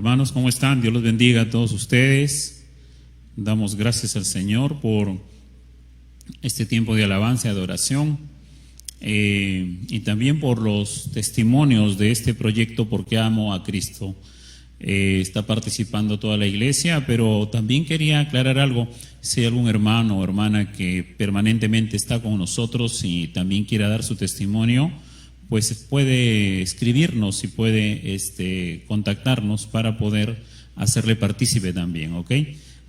Hermanos, ¿cómo están? Dios los bendiga a todos ustedes. Damos gracias al Señor por este tiempo de alabanza y adoración, y también por los testimonios de este proyecto Porque Amo a Cristo. Está participando toda la iglesia, pero también quería aclarar algo. Si hay algún hermano o hermana que permanentemente está con nosotros y también quiera dar su testimonio, pues puede escribirnos y puede contactarnos para poder hacerle partícipe también, ¿ok?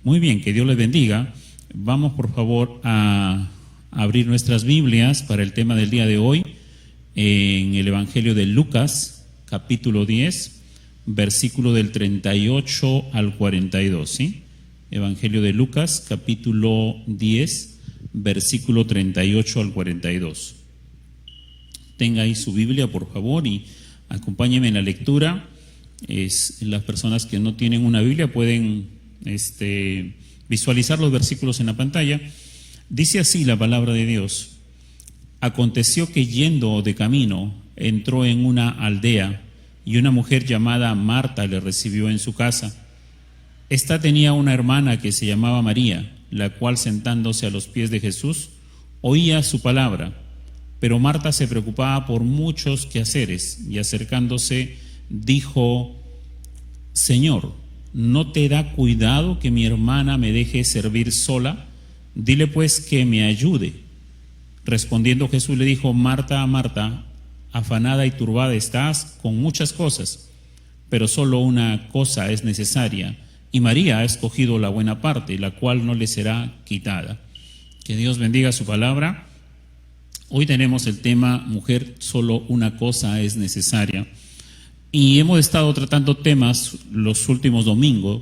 Muy bien, que Dios les bendiga. Vamos por favor a abrir nuestras Biblias para el tema del día de hoy en el Evangelio de Lucas, capítulo 10, versículo del 38 al 42, ¿sí? Evangelio de Lucas, capítulo 10, versículo 38 al 42. Tenga ahí su Biblia, por favor, y acompáñeme en la lectura. Las personas que no tienen una Biblia pueden visualizar los versículos en la pantalla. Dice así la palabra de Dios: Aconteció que yendo de camino, entró en una aldea, y una mujer llamada Marta le recibió en su casa. Esta tenía una hermana que se llamaba María, la cual, sentándose a los pies de Jesús, oía su palabra. Pero Marta se preocupaba por muchos quehaceres, y acercándose dijo: Señor, ¿no te da cuidado que mi hermana me deje servir sola? Dile pues que me ayude. Respondiendo Jesús le dijo: Marta, Marta, afanada y turbada estás con muchas cosas, pero solo una cosa es necesaria, y María ha escogido la buena parte, la cual no le será quitada. Que Dios bendiga su palabra. Hoy tenemos el tema Mujer, solo una cosa es necesaria. Y hemos estado tratando temas los últimos domingos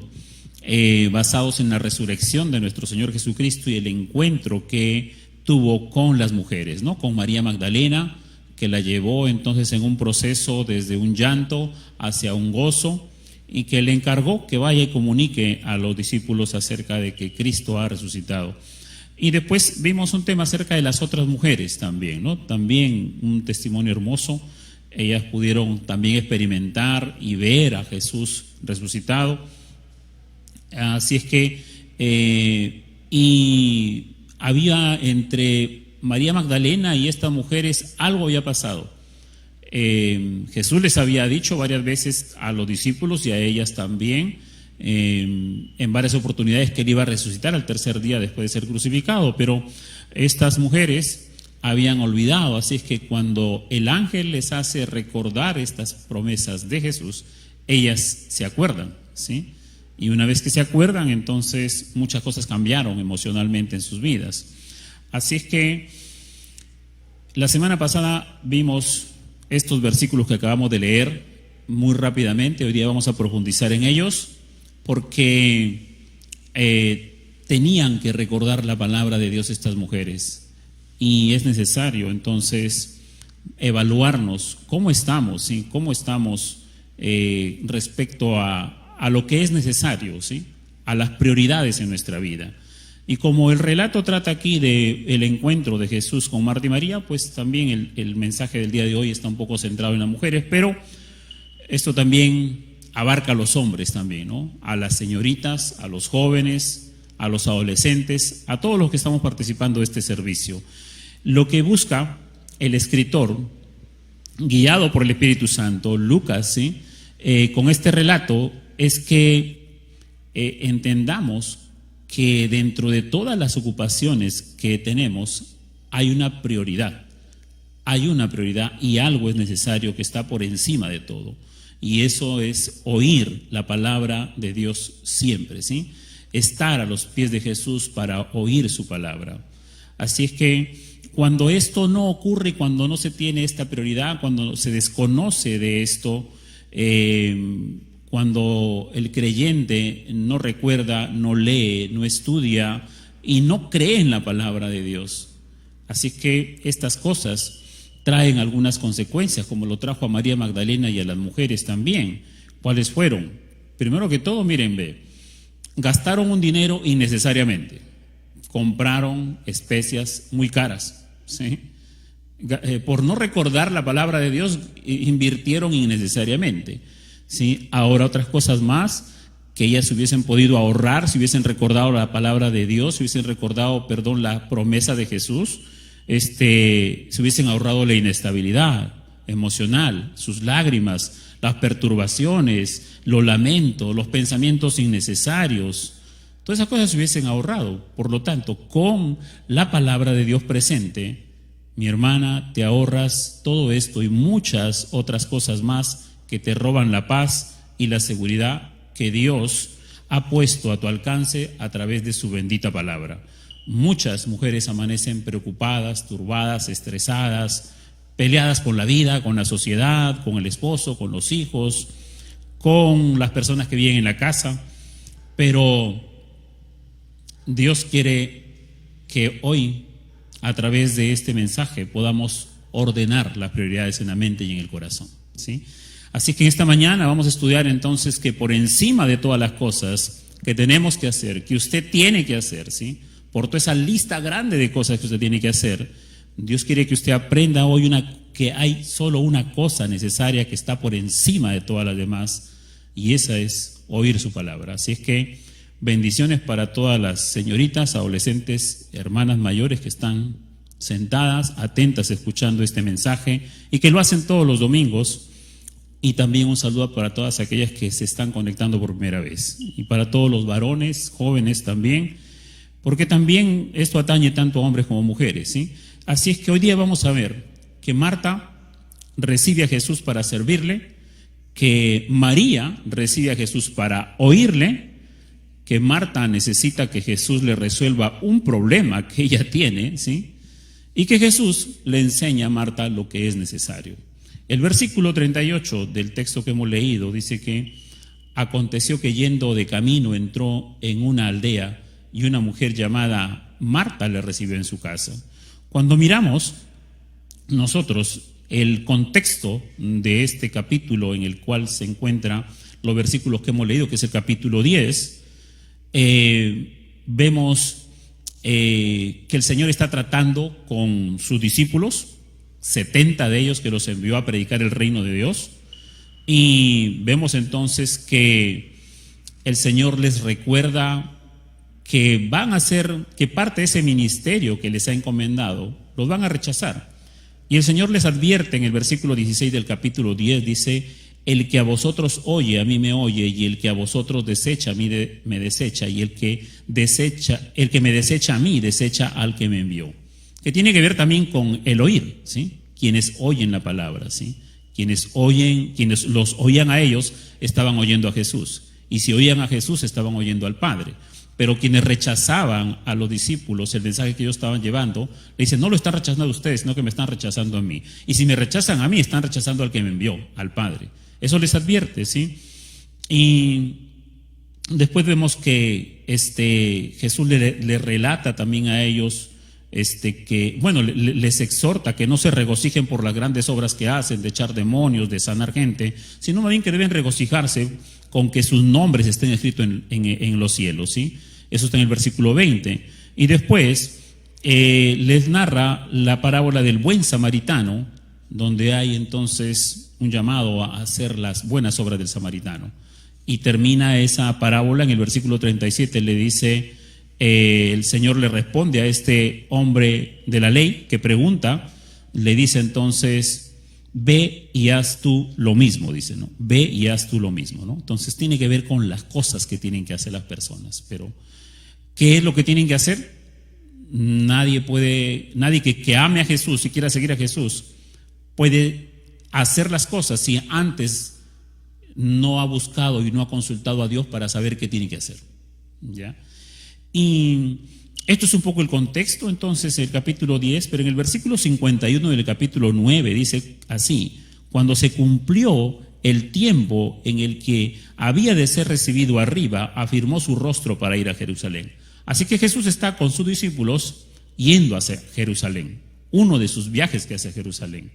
basados en la resurrección de nuestro Señor Jesucristo y el encuentro que tuvo con las mujeres, ¿no? Con María Magdalena, que la llevó entonces en un proceso desde un llanto hacia un gozo, y que le encargó que vaya y comunique a los discípulos acerca de que Cristo ha resucitado. Y después vimos un tema acerca de las otras mujeres también, ¿no? También un testimonio hermoso. Ellas pudieron también experimentar y ver a Jesús resucitado. Así es que, y había entre María Magdalena y estas mujeres algo había pasado. Jesús les había dicho varias veces a los discípulos y a ellas también, en varias oportunidades, que él iba a resucitar al tercer día después de ser crucificado, pero estas mujeres habían olvidado. Así es que cuando el ángel les hace recordar estas promesas de Jesús, ellas se acuerdan, ¿sí? Y una vez que se acuerdan, entonces muchas cosas cambiaron emocionalmente en sus vidas. Así es que la semana pasada vimos estos versículos que acabamos de leer muy rápidamente. Hoy día vamos a profundizar en ellos, porque tenían que recordar la palabra de Dios estas mujeres, y es necesario entonces evaluarnos cómo estamos, ¿sí? Cómo estamos respecto a lo que es necesario, ¿sí? A las prioridades en nuestra vida. Y como el relato trata aquí del encuentro de Jesús con Marta y María, pues también el mensaje del día de hoy está un poco centrado en las mujeres, pero esto también abarca a los hombres también, ¿no? A las señoritas, a los jóvenes, a los adolescentes, a todos los que estamos participando de este servicio. Lo que busca el escritor, guiado por el Espíritu Santo, Lucas, ¿sí? Con este relato, es que entendamos que dentro de todas las ocupaciones que tenemos hay una prioridad. Hay una prioridad y algo es necesario que está por encima de todo. Y eso es oír la palabra de Dios siempre, ¿sí? Estar a los pies de Jesús para oír su palabra. Así es que cuando esto no ocurre, cuando no se tiene esta prioridad, cuando se desconoce de esto, cuando el creyente no recuerda, no lee, no estudia y no cree en la palabra de Dios. Así que estas cosas traen algunas consecuencias, como lo trajo a María Magdalena y a las mujeres también. ¿Cuáles fueron? Primero que todo, miren, gastaron un dinero innecesariamente. Compraron especias muy caras, ¿sí? Por no recordar la palabra de Dios, invirtieron innecesariamente. ¿sí? Ahora otras cosas más que ellas se hubiesen podido ahorrar, si hubiesen recordado la palabra de Dios, si hubiesen recordado, perdón, la promesa de Jesús, se hubiesen ahorrado la inestabilidad emocional, sus lágrimas, las perturbaciones, los lamentos, los pensamientos innecesarios. Todas esas cosas se hubiesen ahorrado. Por lo tanto, con la palabra de Dios presente, mi hermana, te ahorras todo esto y muchas otras cosas más que te roban la paz y la seguridad que Dios ha puesto a tu alcance a través de su bendita palabra. Muchas mujeres amanecen preocupadas, turbadas, estresadas, peleadas con la vida, con la sociedad, con el esposo, con los hijos, con las personas que viven en la casa, pero Dios quiere que hoy, a través de este mensaje, podamos ordenar las prioridades en la mente y en el corazón, ¿sí? Así que esta mañana vamos a estudiar entonces que por encima de todas las cosas que tenemos que hacer, que usted tiene que hacer, ¿sí? Por toda esa lista grande de cosas que usted tiene que hacer, Dios quiere que usted aprenda hoy que hay solo una cosa necesaria que está por encima de todas las demás, y esa es oír su palabra. Así es que bendiciones para todas las señoritas, adolescentes, hermanas mayores que están sentadas, atentas, escuchando este mensaje y que lo hacen todos los domingos. Y también un saludo para todas aquellas que se están conectando por primera vez. Y para todos los varones, jóvenes también, porque también esto atañe tanto a hombres como mujeres, ¿sí? Así es que hoy día vamos a ver que Marta recibe a Jesús para servirle, que María recibe a Jesús para oírle, que Marta necesita que Jesús le resuelva un problema que ella tiene, ¿sí? Y que Jesús le enseña a Marta lo que es necesario. El versículo 38 del texto que hemos leído dice que aconteció que yendo de camino entró en una aldea y una mujer llamada Marta le recibió en su casa. Cuando miramos nosotros el contexto de este capítulo en el cual se encuentran los versículos que hemos leído, que es el capítulo 10, vemos que el Señor está tratando con sus discípulos, 70 de ellos que los envió a predicar el reino de Dios, y vemos entonces que el Señor les recuerda que van a hacer, que parte de ese ministerio que les ha encomendado, los van a rechazar. Y el Señor les advierte en el versículo 16 del capítulo 10, dice: el que a vosotros oye, a mí me oye, y el que a vosotros desecha, a mí me desecha, y el que me desecha a mí, desecha al que me envió. Que tiene que ver también con el oír, ¿sí? Quienes oyen la palabra, ¿sí? Quienes los oían a ellos, estaban oyendo a Jesús. Y si oían a Jesús, estaban oyendo al Padre. Pero quienes rechazaban a los discípulos el mensaje que ellos estaban llevando, le dicen: no lo están rechazando a ustedes, sino que me están rechazando a mí. Y si me rechazan a mí, están rechazando al que me envió, al Padre. Eso les advierte, ¿sí? Y después vemos que Jesús le relata también a ellos que, bueno, les exhorta que no se regocijen por las grandes obras que hacen, de echar demonios, de sanar gente, sino más bien que deben regocijarse con que sus nombres estén escritos en los cielos, ¿sí? Eso está en el versículo 20. Y después les narra la parábola del buen samaritano, donde hay entonces un llamado a hacer las buenas obras del samaritano. Y termina esa parábola en el versículo 37, le dice, el Señor le responde a este hombre de la ley que pregunta, le dice entonces: ve y haz tú lo mismo, dice, ¿no? Ve y haz tú lo mismo, ¿no? Entonces tiene que ver con las cosas que tienen que hacer las personas. Pero ¿qué es lo que tienen que hacer? Nadie que ame a Jesús y quiera seguir a Jesús puede hacer las cosas si antes no ha buscado y no ha consultado a Dios para saber qué tiene que hacer, ¿ya? Y esto es un poco el contexto, entonces, el capítulo 10, pero en el versículo 51 del capítulo 9 dice así: cuando se cumplió el tiempo en el que había de ser recibido arriba, afirmó su rostro para ir a Jerusalén. Así que Jesús está con sus discípulos yendo hacia Jerusalén, uno de sus viajes que hace a Jerusalén.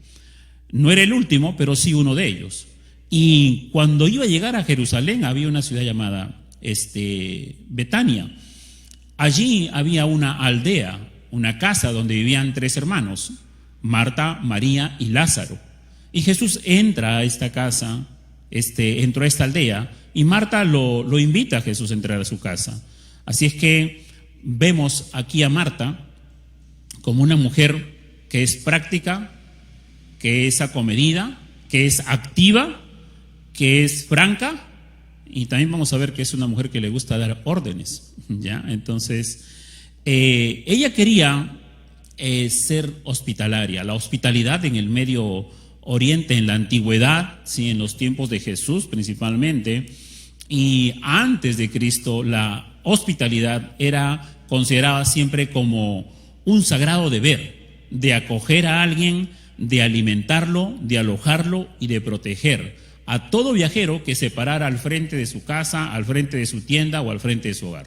No era el último, pero sí uno de ellos. Y cuando iba a llegar a Jerusalén, había una ciudad llamada Betania. Allí había una aldea, una casa donde vivían 3 hermanos, Marta, María y Lázaro. Y Jesús entra a esta casa entró a esta aldea y Marta lo invita a Jesús a entrar a su casa. Así es que vemos aquí a Marta como una mujer que es práctica, que es acomedida, que es activa, que es franca, y también vamos a ver que es una mujer que le gusta dar órdenes, ¿ya? Entonces, ella quería ser hospitalaria. La hospitalidad en el Medio Oriente, en la antigüedad, ¿sí? En los tiempos de Jesús principalmente, y antes de Cristo, la hospitalidad era considerada siempre como un sagrado deber de acoger a alguien, de alimentarlo, de alojarlo y de proteger a todo viajero que se parara al frente de su casa, al frente de su tienda o al frente de su hogar.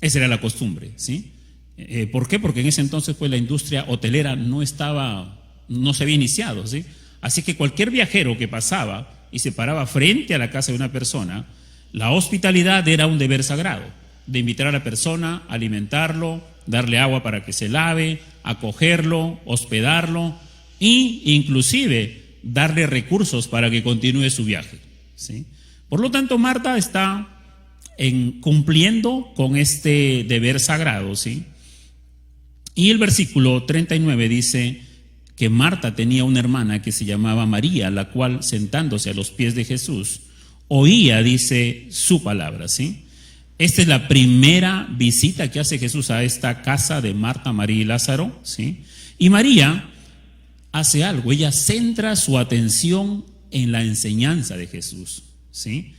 Esa era la costumbre, ¿sí? ¿Por qué? Porque en ese entonces pues la industria hotelera no se había iniciado, ¿sí? Así que cualquier viajero que pasaba y se paraba frente a la casa de una persona, la hospitalidad era un deber sagrado, de invitar a la persona, alimentarlo, darle agua para que se lave, acogerlo, hospedarlo e inclusive darle recursos para que continúe su viaje, ¿sí? Por lo tanto, Marta está cumpliendo con este deber sagrado, ¿sí? Y el versículo 39 dice que Marta tenía una hermana que se llamaba María, la cual, sentándose a los pies de Jesús, oía, dice, su palabra, ¿sí? Esta es la primera visita que hace Jesús a esta casa de Marta, María y Lázaro, ¿sí? Y María hace algo, ella centra su atención en la enseñanza de Jesús, ¿sí?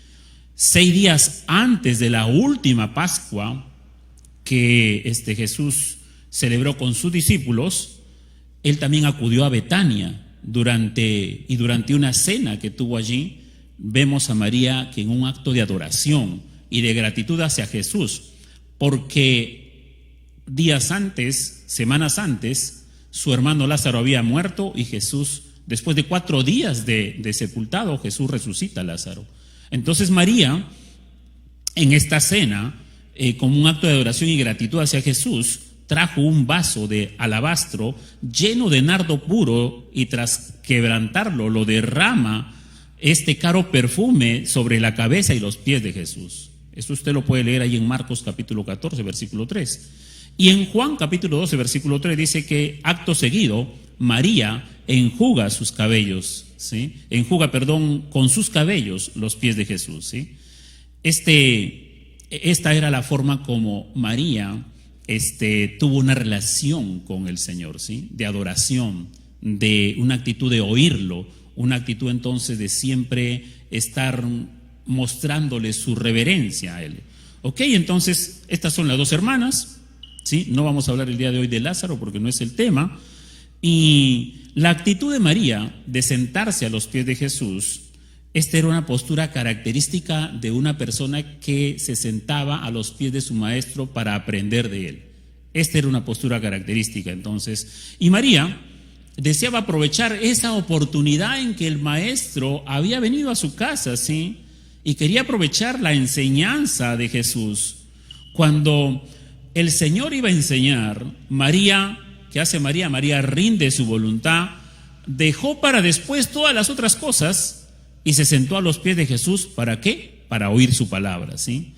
6 días antes de la última Pascua que Jesús celebró con sus discípulos, él también acudió a Betania durante una cena que tuvo allí. Vemos a María que en un acto de adoración y de gratitud hacia Jesús, porque días antes, semanas antes, su hermano Lázaro había muerto y Jesús, después de 4 días de sepultado, Jesús resucita a Lázaro. Entonces María, en esta cena, como un acto de adoración y gratitud hacia Jesús, trajo un vaso de alabastro lleno de nardo puro y tras quebrantarlo lo derrama este caro perfume sobre la cabeza y los pies de Jesús. Eso usted lo puede leer ahí en Marcos capítulo 14, versículo 3. Y en Juan capítulo 12, versículo 3 dice que acto seguido María enjuga sus cabellos, ¿sí? Con sus cabellos los pies de Jesús, ¿sí? Esta era la forma como María tuvo una relación con el Señor, ¿sí? De adoración, de una actitud de oírlo, una actitud entonces de siempre estar mostrándole su reverencia a él. Ok, entonces estas son las 2 hermanas, ¿sí? No vamos a hablar el día de hoy de Lázaro porque no es el tema. Y la actitud de María de sentarse a los pies de Jesús, esta era una postura característica de una persona que se sentaba a los pies de su maestro para aprender de él. Esta era una postura característica entonces. Y María deseaba aprovechar esa oportunidad en que el maestro había venido a su casa, ¿sí? Y quería aprovechar la enseñanza de Jesús. Cuando el Señor iba a enseñar, María, ¿qué hace María? María rinde su voluntad, dejó para después todas las otras cosas y se sentó a los pies de Jesús. ¿Para qué? Para oír su palabra, ¿sí?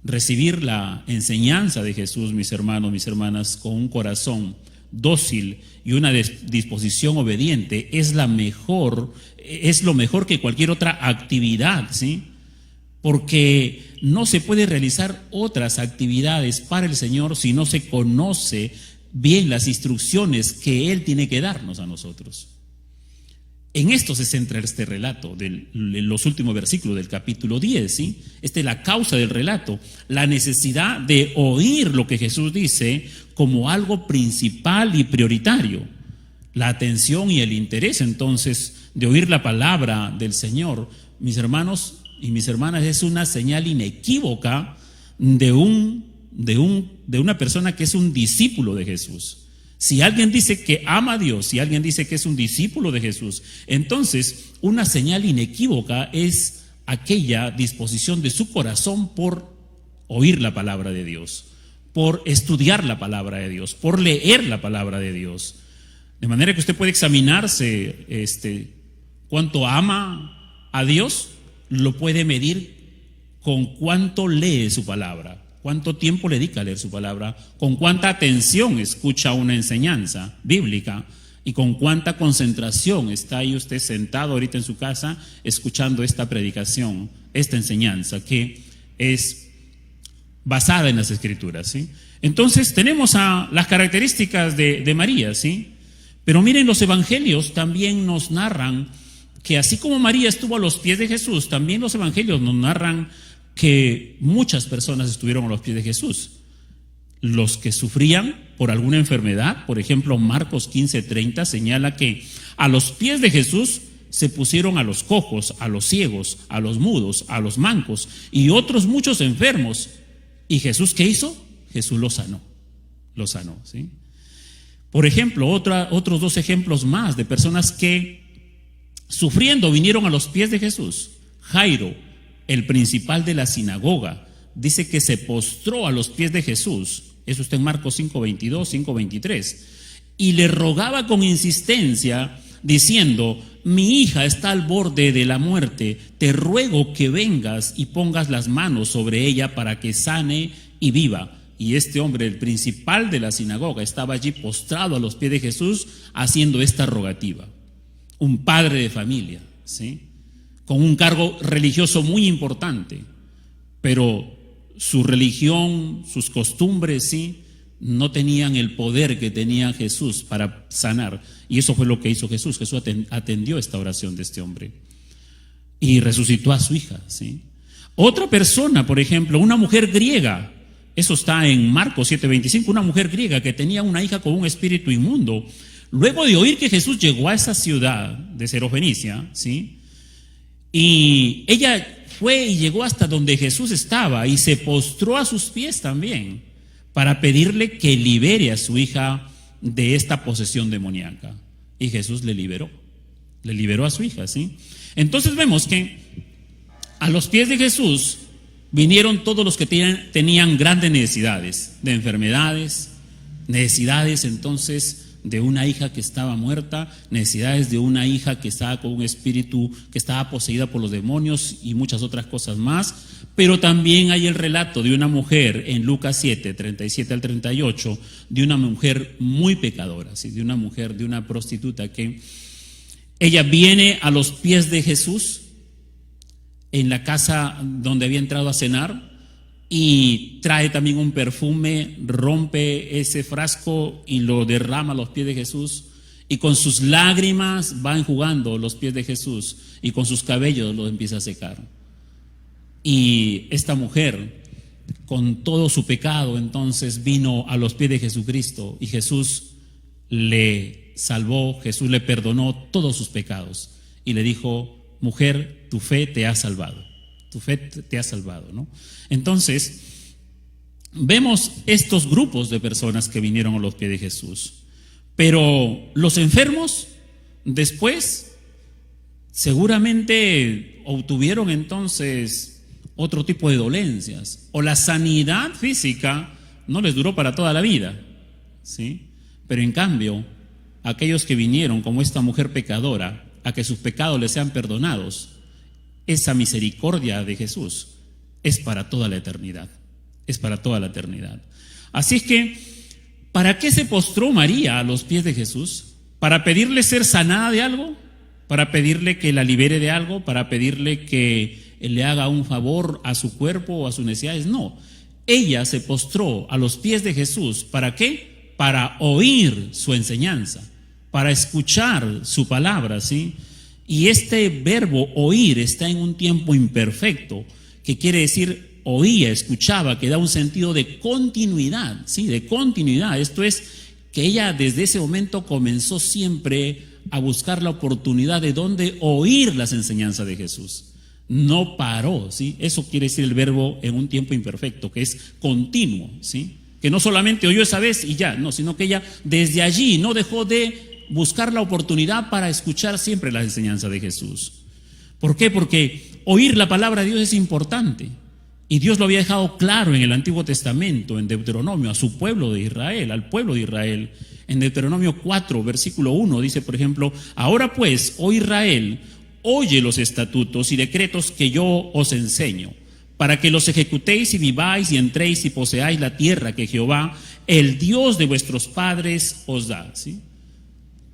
Recibir la enseñanza de Jesús, mis hermanos, mis hermanas, con un corazón dócil y una disposición obediente es lo mejor que cualquier otra actividad, ¿sí? Porque no se puede realizar otras actividades para el Señor si no se conoce bien las instrucciones que Él tiene que darnos a nosotros. En esto se centra este relato de los últimos versículos del capítulo 10, ¿sí? Esta es la causa del relato, la necesidad de oír lo que Jesús dice como algo principal y prioritario. La atención y el interés entonces de oír la palabra del Señor, mis hermanos y mis hermanas, es una señal inequívoca de una persona que es un discípulo de Jesús. Si alguien dice que ama a Dios, si alguien dice que es un discípulo de Jesús, entonces una señal inequívoca es aquella disposición de su corazón por oír la palabra de Dios, por estudiar la palabra de Dios, por leer la palabra de Dios. De manera que usted puede examinarse cuánto ama a Dios lo puede medir con cuánto lee su palabra, cuánto tiempo le dedica a leer su palabra, con cuánta atención escucha una enseñanza bíblica y con cuánta concentración está ahí usted sentado ahorita en su casa escuchando esta predicación, esta enseñanza que es basada en las Escrituras, ¿sí? Entonces tenemos las características de María, ¿sí? Pero miren, los evangelios también nos narran que así como María estuvo a los pies de Jesús, también los evangelios nos narran que muchas personas estuvieron a los pies de Jesús. Los que sufrían por alguna enfermedad, por ejemplo, Marcos 15:30 señala que a los pies de Jesús se pusieron a los cojos, a los ciegos, a los mudos, a los mancos y otros muchos enfermos. ¿Y Jesús qué hizo? Jesús los sanó, ¿sí? Por ejemplo, otros dos ejemplos más de personas que sufriendo vinieron a los pies de Jesús. Jairo, el principal de la sinagoga, dice que se postró a los pies de Jesús. Eso está en Marcos 5:22, 5:23. Y le rogaba con insistencia, diciendo: mi hija está al borde de la muerte, te ruego que vengas y pongas las manos sobre ella para que sane y viva. Y este hombre, el principal de la sinagoga, estaba allí postrado a los pies de Jesús haciendo esta rogativa. Un padre de familia, ¿sí? Con un cargo religioso muy importante, pero su religión, sus costumbres, ¿sí?, no tenían el poder que tenía Jesús para sanar. Y eso fue lo que hizo Jesús. Jesús atendió esta oración de este hombre y resucitó a su hija, ¿sí? Otra persona, por ejemplo, una mujer griega, eso está en Marcos 7:25, una mujer griega que tenía una hija con un espíritu inmundo. Luego de oír que Jesús llegó a esa ciudad de Sirofenicia, ¿sí?, y ella fue y llegó hasta donde Jesús estaba y se postró a sus pies también para pedirle que libere a su hija de esta posesión demoníaca. Y Jesús le liberó a su hija, ¿sí? Entonces vemos que a los pies de Jesús vinieron todos los que tenían grandes necesidades, de enfermedades, necesidades entonces de una hija que estaba muerta, necesidades de una hija que estaba con un espíritu que estaba poseída por los demonios y muchas otras cosas más. Pero también hay el relato de una mujer en Lucas 7, 37 al 38, de una mujer muy pecadora, ¿sí?, de una mujer, de una prostituta, que ella viene a los pies de Jesús en la casa donde había entrado a cenar y trae también un perfume, rompe ese frasco y lo derrama a los pies de Jesús, y con sus lágrimas va enjugando los pies de Jesús y con sus cabellos los empieza a secar. Y esta mujer, con todo su pecado, entonces vino a los pies de Jesucristo y Jesús le salvó, Jesús le perdonó todos sus pecados y le dijo: mujer, tu fe te ha salvado, tu fe te ha salvado, ¿no? Entonces, vemos estos grupos de personas que vinieron a los pies de Jesús, pero los enfermos después seguramente obtuvieron entonces otro tipo de dolencias, o la sanidad física no les duró para toda la vida, ¿sí? Pero en cambio, aquellos que vinieron como esta mujer pecadora a que sus pecados les sean perdonados, esa misericordia de Jesús es para toda la eternidad, es para toda la eternidad. Así es que, ¿para qué se postró María a los pies de Jesús? ¿Para pedirle ser sanada de algo? ¿Para pedirle que la libere de algo? ¿Para pedirle que le haga un favor a su cuerpo o a sus necesidades? No, ella se postró a los pies de Jesús. ¿Para qué? Para oír su enseñanza, para escuchar su palabra, ¿sí? Y este verbo oír está en un tiempo imperfecto, que quiere decir oía, escuchaba, que da un sentido de continuidad, ¿sí? De continuidad. Esto es que ella desde ese momento comenzó siempre a buscar la oportunidad de dónde oír las enseñanzas de Jesús. No paró, ¿sí? Eso quiere decir el verbo en un tiempo imperfecto, que es continuo, ¿sí? Que no solamente oyó esa vez y ya, no, sino que ella desde allí no dejó de buscar la oportunidad para escuchar siempre las enseñanzas de Jesús. ¿Por qué? Porque oír la palabra de Dios es importante. Y Dios lo había dejado claro en el Antiguo Testamento, en Deuteronomio, a su pueblo de Israel, al pueblo de Israel. En Deuteronomio 4, versículo 1, dice, por ejemplo: ahora pues, oh Israel, oye los estatutos y decretos que yo os enseño, para que los ejecutéis y viváis y entréis y poseáis la tierra que Jehová, el Dios de vuestros padres, os da. ¿Sí?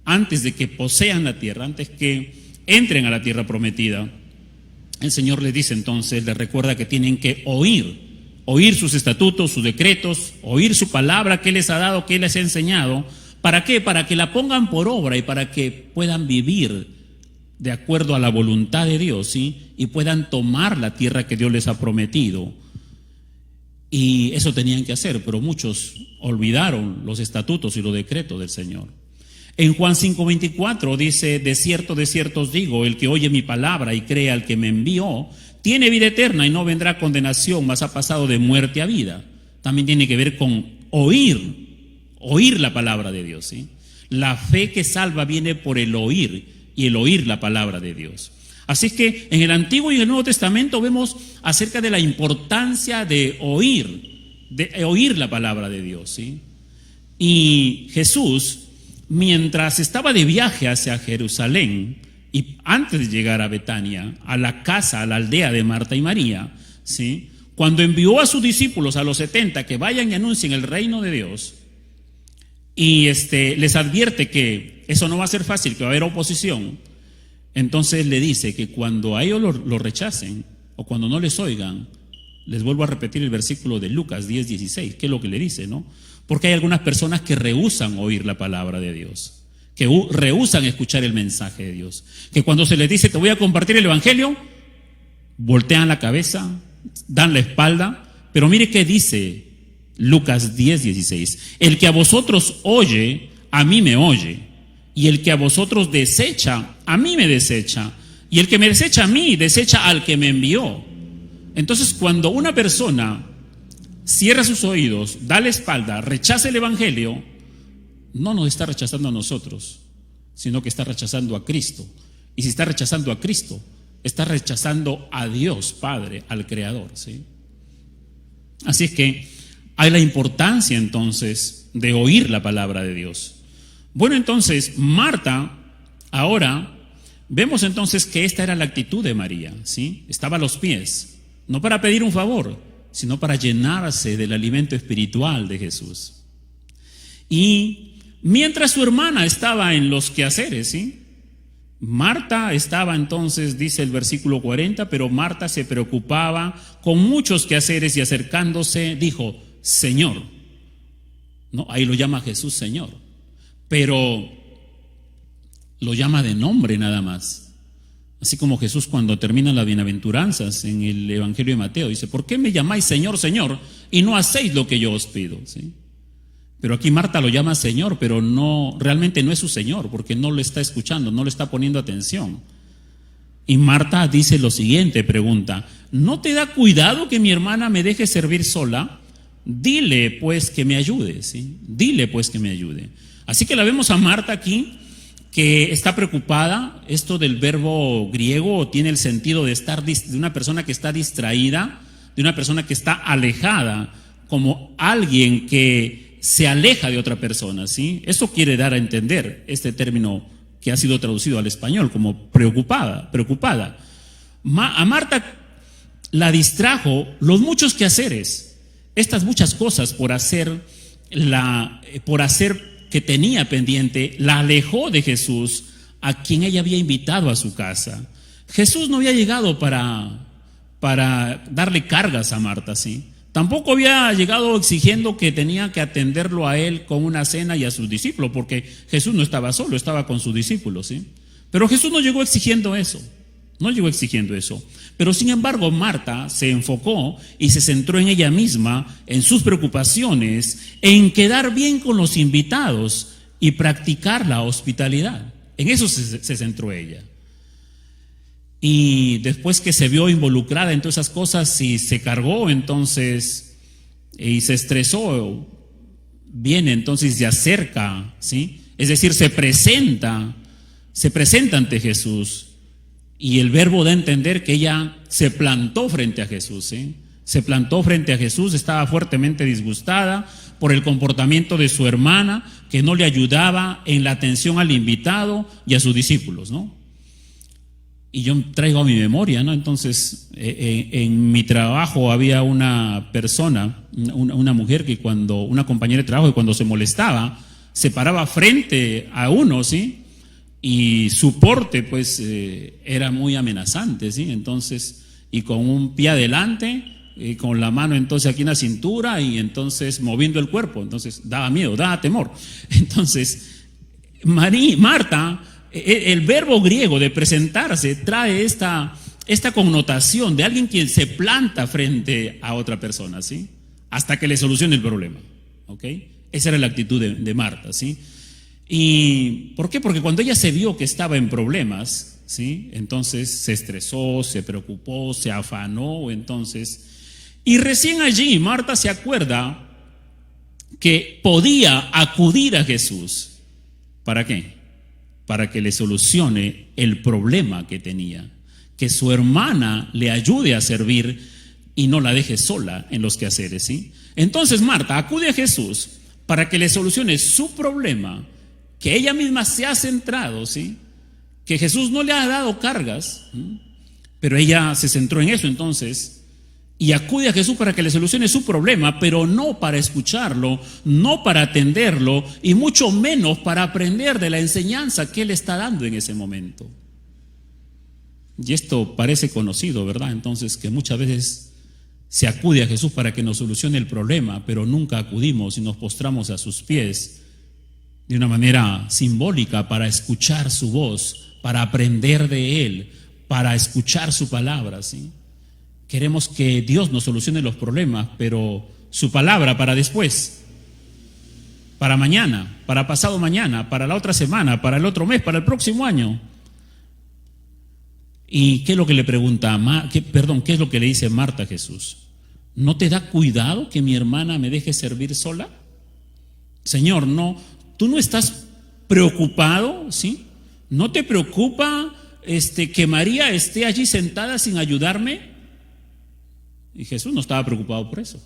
Antes de que posean la tierra, antes que entren a la tierra prometida, el Señor les dice entonces, les recuerda que tienen que oír sus estatutos, sus decretos, oír su palabra que Él les ha dado, que Él les ha enseñado. ¿Para qué? Para que la pongan por obra y para que puedan vivir de acuerdo a la voluntad de Dios, ¿sí? Y puedan tomar la tierra que Dios les ha prometido. Y eso tenían que hacer, pero muchos olvidaron los estatutos y los decretos del Señor. En Juan 5:24 dice, de cierto os digo, el que oye mi palabra y cree al que me envió, tiene vida eterna y no vendrá condenación, mas ha pasado de muerte a vida. También tiene que ver con oír la palabra de Dios, ¿sí? La fe que salva viene por el oír, y el oír la palabra de Dios. Así que en el Antiguo y el Nuevo Testamento vemos acerca de la importancia de oír la palabra de Dios, ¿sí? Y Jesús, mientras estaba de viaje hacia Jerusalén, y antes de llegar a Betania, a la casa, a la aldea de Marta y María, ¿sí? Cuando envió a sus discípulos, a los 70, que vayan y anuncien el reino de Dios, y les advierte que eso no va a ser fácil, que va a haber oposición, entonces le dice que cuando a ellos lo rechacen, o cuando no les oigan, les vuelvo a repetir el versículo de Lucas 10:16, que es lo que le dice, ¿no? Porque hay algunas personas que rehúsan oír la palabra de Dios, que rehúsan escuchar el mensaje de Dios, que cuando se les dice te voy a compartir el evangelio, voltean la cabeza, dan la espalda. Pero mire qué dice Lucas 10:16, el que a vosotros oye, a mí me oye, y el que a vosotros desecha, a mí me desecha, y el que me desecha a mí, desecha al que me envió. Entonces, cuando una persona cierra sus oídos, da la espalda, rechaza el evangelio, no nos está rechazando a nosotros, sino que está rechazando a Cristo. Y si está rechazando a Cristo, está rechazando a Dios Padre, al Creador, ¿sí? Así es que hay la importancia entonces de oír la palabra de Dios. Bueno, entonces Marta, ahora vemos entonces que esta era la actitud de María, ¿sí? Estaba a los pies, no para pedir un favor, sino para llenarse del alimento espiritual de Jesús. Y mientras su hermana estaba en los quehaceres, ¿sí? Marta estaba entonces, dice el versículo 40, pero Marta se preocupaba con muchos quehaceres y acercándose dijo, Señor. No, ahí lo llama Jesús Señor, pero lo llama de nombre nada más. Así como Jesús cuando termina las bienaventuranzas en el Evangelio de Mateo dice, ¿por qué me llamáis Señor, Señor y no hacéis lo que yo os pido? ¿Sí? Pero aquí Marta lo llama Señor, pero no, realmente no es su Señor, porque no lo está escuchando, no le está poniendo atención. Y Marta dice lo siguiente, pregunta, ¿no te da cuidado que mi hermana me deje servir sola? Dile pues que me ayude, ¿sí? Dile pues que me ayude. Así que la vemos a Marta aquí, que está preocupada. Esto del verbo griego tiene el sentido de estar de una persona que está distraída, de una persona que está alejada, como alguien que se aleja de otra persona, ¿sí? Eso quiere dar a entender este término que ha sido traducido al español como preocupada. A Marta la distrajo los muchos quehaceres, estas muchas cosas por hacer que tenía pendiente, la alejó de Jesús, a quien ella había invitado a su casa. Jesús no había llegado para darle cargas a Marta, ¿sí? Tampoco había llegado exigiendo que tenía que atenderlo a él con una cena y a sus discípulos, porque Jesús no estaba solo, estaba con sus discípulos, ¿sí? Pero Jesús no llegó exigiendo eso, Pero sin embargo Marta se enfocó y se centró en ella misma, en sus preocupaciones, en quedar bien con los invitados y practicar la hospitalidad. En eso se centró ella. Y después que se vio involucrada en todas esas cosas y se cargó entonces y se estresó, viene entonces y se acerca, ¿sí? Es decir, se presenta ante Jesús. Y el verbo da a entender que ella se plantó frente a Jesús, ¿sí? Se plantó frente a Jesús, estaba fuertemente disgustada por el comportamiento de su hermana, que no le ayudaba en la atención al invitado y a sus discípulos, ¿no? Y yo traigo a mi memoria, ¿no? Entonces, en mi trabajo había una persona, una mujer una compañera de trabajo, que cuando se molestaba, se paraba frente a uno, ¿sí? Y su porte, pues, era muy amenazante, ¿sí? Entonces, y con un pie adelante, con la mano entonces aquí en la cintura y entonces moviendo el cuerpo, entonces daba miedo, daba temor. Entonces, Marta, el verbo griego de presentarse trae esta connotación de alguien quien se planta frente a otra persona, ¿sí? Hasta que le solucione el problema, ¿ok? Esa era la actitud de Marta, ¿sí? ¿Y por qué? Porque cuando ella se vio que estaba en problemas, ¿sí? Entonces se estresó, se preocupó, se afanó, entonces... Y recién allí Marta se acuerda que podía acudir a Jesús. ¿Para qué? Para que le solucione el problema que tenía, que su hermana le ayude a servir y no la deje sola en los quehaceres, ¿sí? Entonces Marta acude a Jesús para que le solucione su problema, que ella misma se ha centrado, ¿sí? Que Jesús no le ha dado cargas, ¿sí? Pero ella se centró en eso entonces, y acude a Jesús para que le solucione su problema, pero no para escucharlo, no para atenderlo, y mucho menos para aprender de la enseñanza que él está dando en ese momento. Y esto parece conocido, ¿verdad? Entonces, que muchas veces se acude a Jesús para que nos solucione el problema, pero nunca acudimos y nos postramos a sus pies de una manera simbólica para escuchar su voz, para aprender de él, para escuchar su palabra, ¿sí? Queremos que Dios nos solucione los problemas, pero su palabra para después, para mañana, para pasado mañana, para la otra semana, para el otro mes, para el próximo año. ¿Y qué es lo que le pregunta? ¿Qué es lo que le dice Marta a Jesús? ¿No te da cuidado que mi hermana me deje servir sola? Señor, no, tú no estás preocupado, ¿sí? ¿No te preocupa que María esté allí sentada sin ayudarme? Y Jesús no estaba preocupado por eso,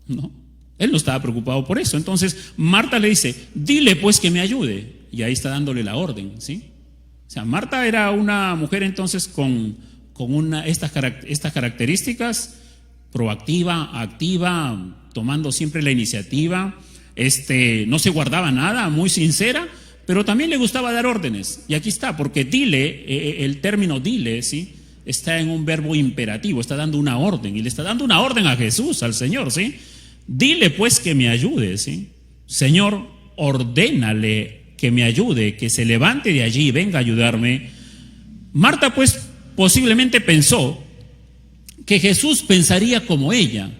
¿no? Él no estaba preocupado por eso. Entonces Marta le dice, dile pues que me ayude. Y ahí está dándole la orden, ¿sí? O sea, Marta era una mujer entonces con estas características, proactiva, activa, tomando siempre la iniciativa, no se guardaba nada, muy sincera, pero también le gustaba dar órdenes. Y aquí está, porque dile, el término dile, ¿sí? Está en un verbo imperativo, está dando una orden, y le está dando una orden a Jesús, al Señor, ¿sí? Dile pues que me ayude, ¿sí? Señor, ordénale que me ayude, que se levante de allí y venga a ayudarme. Marta pues posiblemente pensó que Jesús pensaría como ella,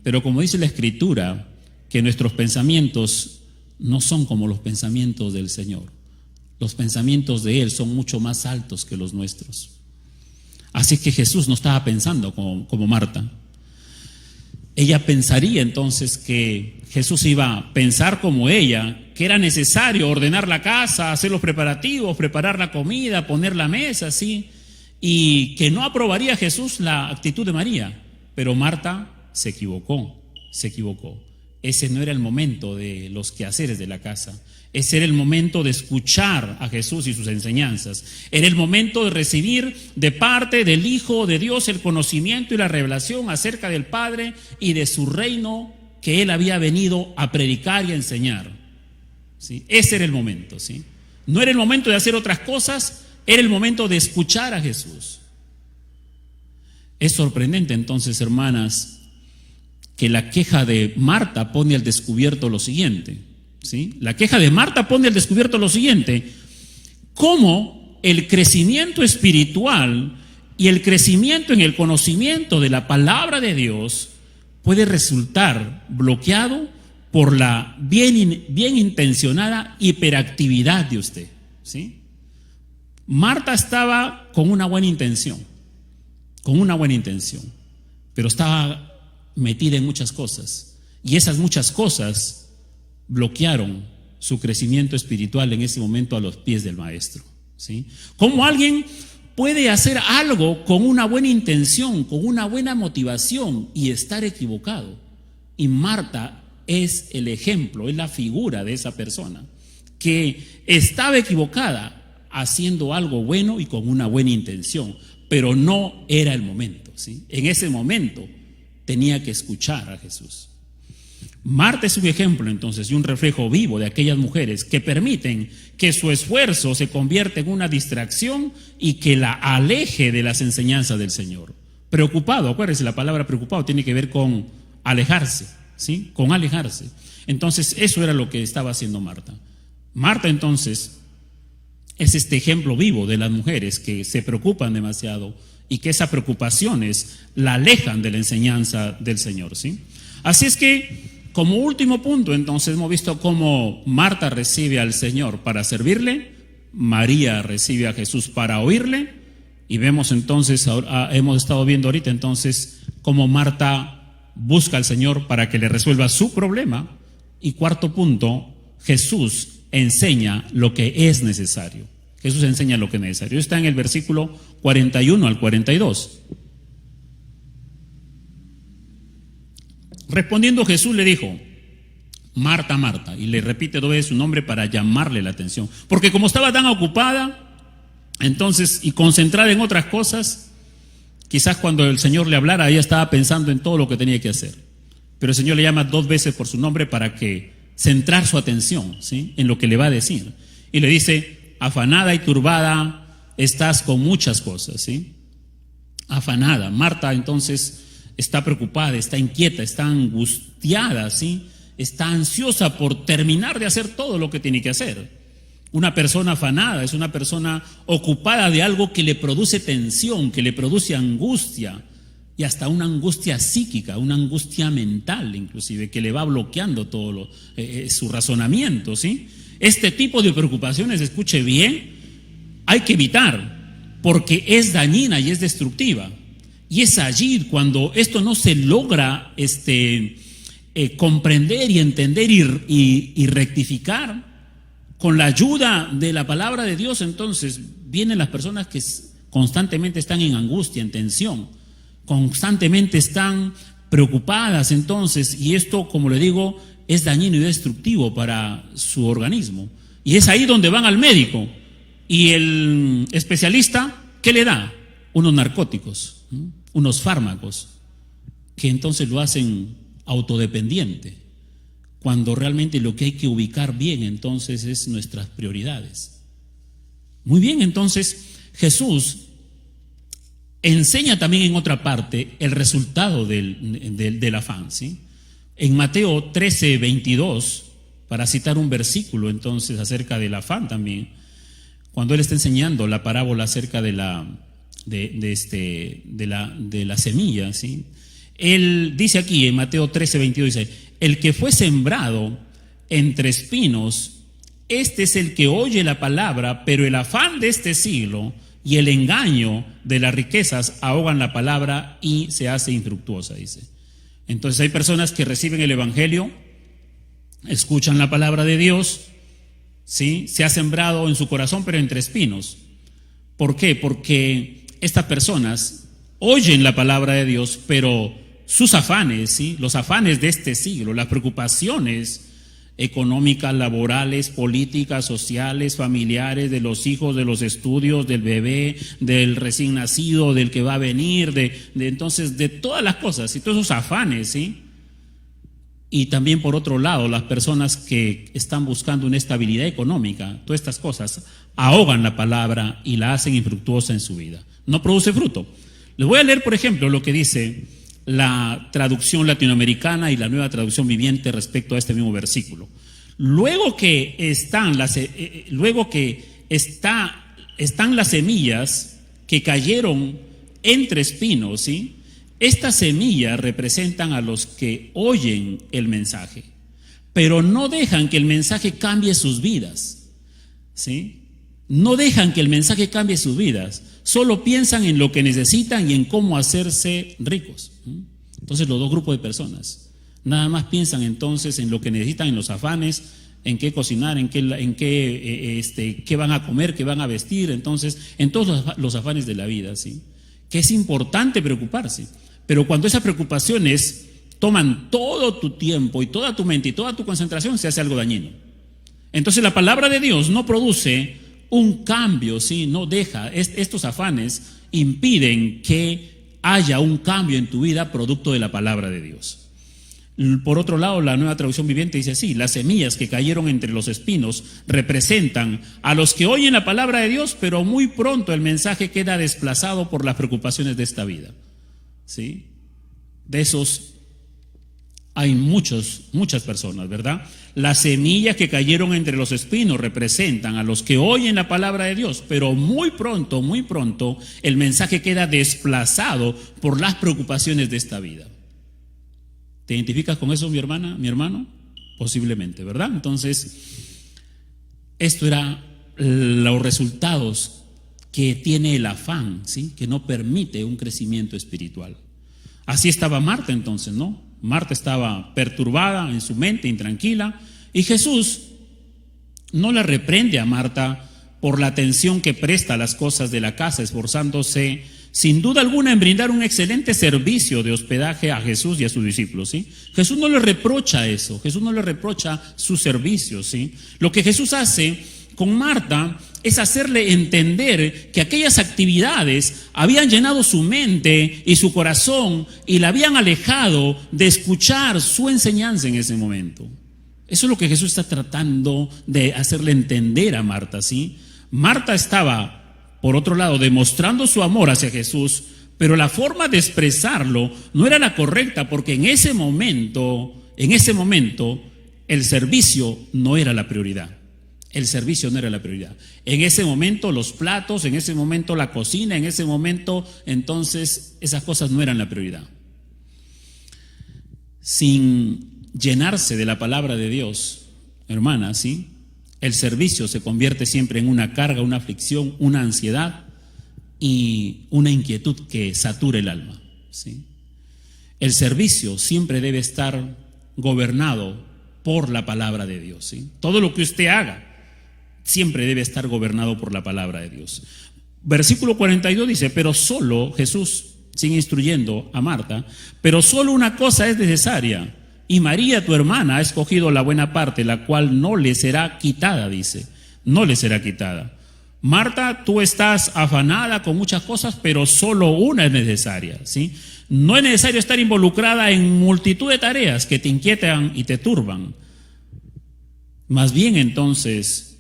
pero como dice la Escritura, que nuestros pensamientos no son como los pensamientos del Señor. Los pensamientos de Él son mucho más altos que los nuestros. Así que Jesús no estaba pensando como Marta. Ella pensaría entonces que Jesús iba a pensar como ella, que era necesario ordenar la casa, hacer los preparativos, preparar la comida, poner la mesa, ¿sí? Y que no aprobaría Jesús la actitud de María. Pero Marta se equivocó. Ese no era el momento de los quehaceres de la casa. Ese era el momento de escuchar a Jesús y sus enseñanzas. Era el momento de recibir de parte del Hijo de Dios el conocimiento y la revelación acerca del Padre y de su reino que Él había venido a predicar y a enseñar, ¿sí? Ese era el momento, ¿sí? No era el momento de hacer otras cosas, era el momento de escuchar a Jesús. Es sorprendente entonces, hermanas, que la queja de Marta pone al descubierto lo siguiente, ¿sí? La queja de Marta pone al descubierto lo siguiente: cómo el crecimiento espiritual y el crecimiento en el conocimiento de la palabra de Dios puede resultar bloqueado por la bien intencionada hiperactividad de usted, ¿sí? Marta estaba con una buena intención, pero estaba metida en muchas cosas, y esas muchas cosas bloquearon su crecimiento espiritual en ese momento a los pies del Maestro, ¿sí? ¿Cómo alguien puede hacer algo con una buena intención, con una buena motivación y estar equivocado? Y Marta es el ejemplo, es la figura de esa persona que estaba equivocada, haciendo algo bueno y con una buena intención, pero no era el momento, ¿sí? En ese momento tenía que escuchar a Jesús. Marta es un ejemplo entonces y un reflejo vivo de aquellas mujeres que permiten que su esfuerzo se convierta en una distracción y que la aleje de las enseñanzas del Señor. Preocupado, acuérdense, la palabra preocupado tiene que ver con alejarse, ¿sí? Con alejarse. Entonces eso era lo que estaba haciendo Marta. Marta entonces es este ejemplo vivo de las mujeres que se preocupan demasiado y que esas preocupaciones la alejan de la enseñanza del Señor, ¿sí? Así es que, como último punto, entonces hemos visto cómo Marta recibe al Señor para servirle, María recibe a Jesús para oírle, y vemos entonces, hemos estado viendo ahorita entonces cómo Marta busca al Señor para que le resuelva su problema. Y cuarto punto, Jesús enseña lo que es necesario. Jesús enseña lo que es necesario. Está en el versículo 41 al 42. Respondiendo Jesús le dijo: Marta, Marta, y le repite dos veces su nombre para llamarle la atención, porque como estaba tan ocupada entonces y concentrada en otras cosas, quizás cuando el Señor le hablara ella estaba pensando en todo lo que tenía que hacer, pero el Señor le llama dos veces por su nombre para que centrar su atención, ¿sí?, en lo que le va a decir, y le dice: afanada y turbada estás con muchas cosas, ¿sí? Afanada. Marta entonces está preocupada, está inquieta, está angustiada, ¿sí? Está ansiosa por terminar de hacer todo lo que tiene que hacer. Una persona afanada es una persona ocupada de algo que le produce tensión, que le produce angustia, y hasta una angustia psíquica, una angustia mental inclusive, que le va bloqueando todo su razonamiento, ¿sí? Este tipo de preocupaciones, escuche bien, hay que evitar, porque es dañina y es destructiva. Y es allí cuando esto no se logra comprender y entender y rectificar con la ayuda de la palabra de Dios. Entonces vienen las personas que constantemente están en angustia, en tensión, constantemente están preocupadas entonces, y esto, como le digo, es dañino y destructivo para su organismo. Y es ahí donde van al médico y el especialista, ¿qué le da? Unos narcóticos, unos fármacos que entonces lo hacen autodependiente, cuando realmente lo que hay que ubicar bien entonces es nuestras prioridades. Muy bien, entonces Jesús enseña también en otra parte el resultado del afán, ¿sí? En Mateo 13, 22, para citar un versículo entonces acerca del afán también, cuando él está enseñando la parábola acerca de la semilla, ¿sí? Él dice aquí en Mateo 13, 22, dice: el que fue sembrado entre espinos, este es el que oye la palabra, pero el afán de este siglo y el engaño de las riquezas ahogan la palabra y se hace infructuosa, dice. Entonces hay personas que reciben el evangelio, escuchan la palabra de Dios, ¿sí? Se ha sembrado en su corazón, pero entre espinos. ¿Por qué? Porque estas personas oyen la palabra de Dios, pero sus afanes, ¿sí?, los afanes de este siglo, las preocupaciones económicas, laborales, políticas, sociales, familiares, de los hijos, de los estudios, del bebé, del recién nacido, del que va a venir, entonces de todas las cosas y todos esos afanes, ¿sí? Y también por otro lado, las personas que están buscando una estabilidad económica, todas estas cosas ahogan la palabra y la hacen infructuosa en su vida. No produce fruto. Les voy a leer, por ejemplo, lo que dice la traducción latinoamericana y la Nueva Traducción Viviente respecto a este mismo versículo. Luego que están las semillas que cayeron entre espinos, ¿sí? Estas semillas representan a los que oyen el mensaje, pero no dejan que el mensaje cambie sus vidas, ¿sí? No dejan que el mensaje cambie sus vidas, solo piensan en lo que necesitan y en cómo hacerse ricos. Entonces los dos grupos de personas nada más piensan entonces en lo que necesitan, en los afanes, en qué cocinar, qué van a comer, qué van a vestir, entonces en todos los afanes de la vida, ¿sí? Que es importante preocuparse, pero cuando esas preocupaciones toman todo tu tiempo y toda tu mente y toda tu concentración, se hace algo dañino. Entonces la palabra de Dios no produce un cambio, ¿sí? No deja, estos afanes impiden que haya un cambio en tu vida producto de la palabra de Dios. Por otro lado, la Nueva Traducción Viviente dice así: las semillas que cayeron entre los espinos representan a los que oyen la palabra de Dios, pero muy pronto el mensaje queda desplazado por las preocupaciones de esta vida, ¿sí? De esos hay muchas personas, ¿verdad? Las semillas que cayeron entre los espinos representan a los que oyen la palabra de Dios, pero muy pronto el mensaje queda desplazado por las preocupaciones de esta vida. ¿Te identificas con eso, mi hermana, mi hermano? Posiblemente, ¿verdad? Entonces, esto era los resultados que tiene el afán, ¿sí? Que no permite un crecimiento espiritual. Así estaba Marta entonces, ¿no? Marta estaba perturbada en su mente, intranquila, y Jesús no la reprende a Marta por la atención que presta a las cosas de la casa, esforzándose sin duda alguna en brindar un excelente servicio de hospedaje a Jesús y a sus discípulos, ¿sí? Jesús no le reprocha eso, Jesús no le reprocha su servicio, ¿sí? Lo que Jesús hace con Marta es hacerle entender que aquellas actividades habían llenado su mente y su corazón y la habían alejado de escuchar su enseñanza en ese momento. Eso es lo que Jesús está tratando de hacerle entender a Marta, ¿sí? Marta estaba, por otro lado, demostrando su amor hacia Jesús, pero la forma de expresarlo no era la correcta, porque en ese momento, el servicio no era la prioridad. El servicio no era la prioridad. En ese momento los platos, en ese momento la cocina, en ese momento, entonces, esas cosas no eran la prioridad. Sin llenarse de la palabra de Dios, hermana, ¿sí? El servicio se convierte siempre en una carga, una aflicción, una ansiedad y una inquietud que satura el alma, ¿sí? El servicio siempre debe estar gobernado por la palabra de Dios, ¿sí? Todo lo que usted haga siempre debe estar gobernado por la palabra de Dios. Versículo 42 dice: pero solo, Jesús sigue instruyendo a Marta, pero solo una cosa es necesaria, y María, tu hermana, ha escogido la buena parte, la cual no le será quitada, dice. No le será quitada. Marta, tú estás afanada con muchas cosas, pero solo una es necesaria, ¿sí? No es necesario estar involucrada en multitud de tareas que te inquietan y te turban. Más bien, entonces,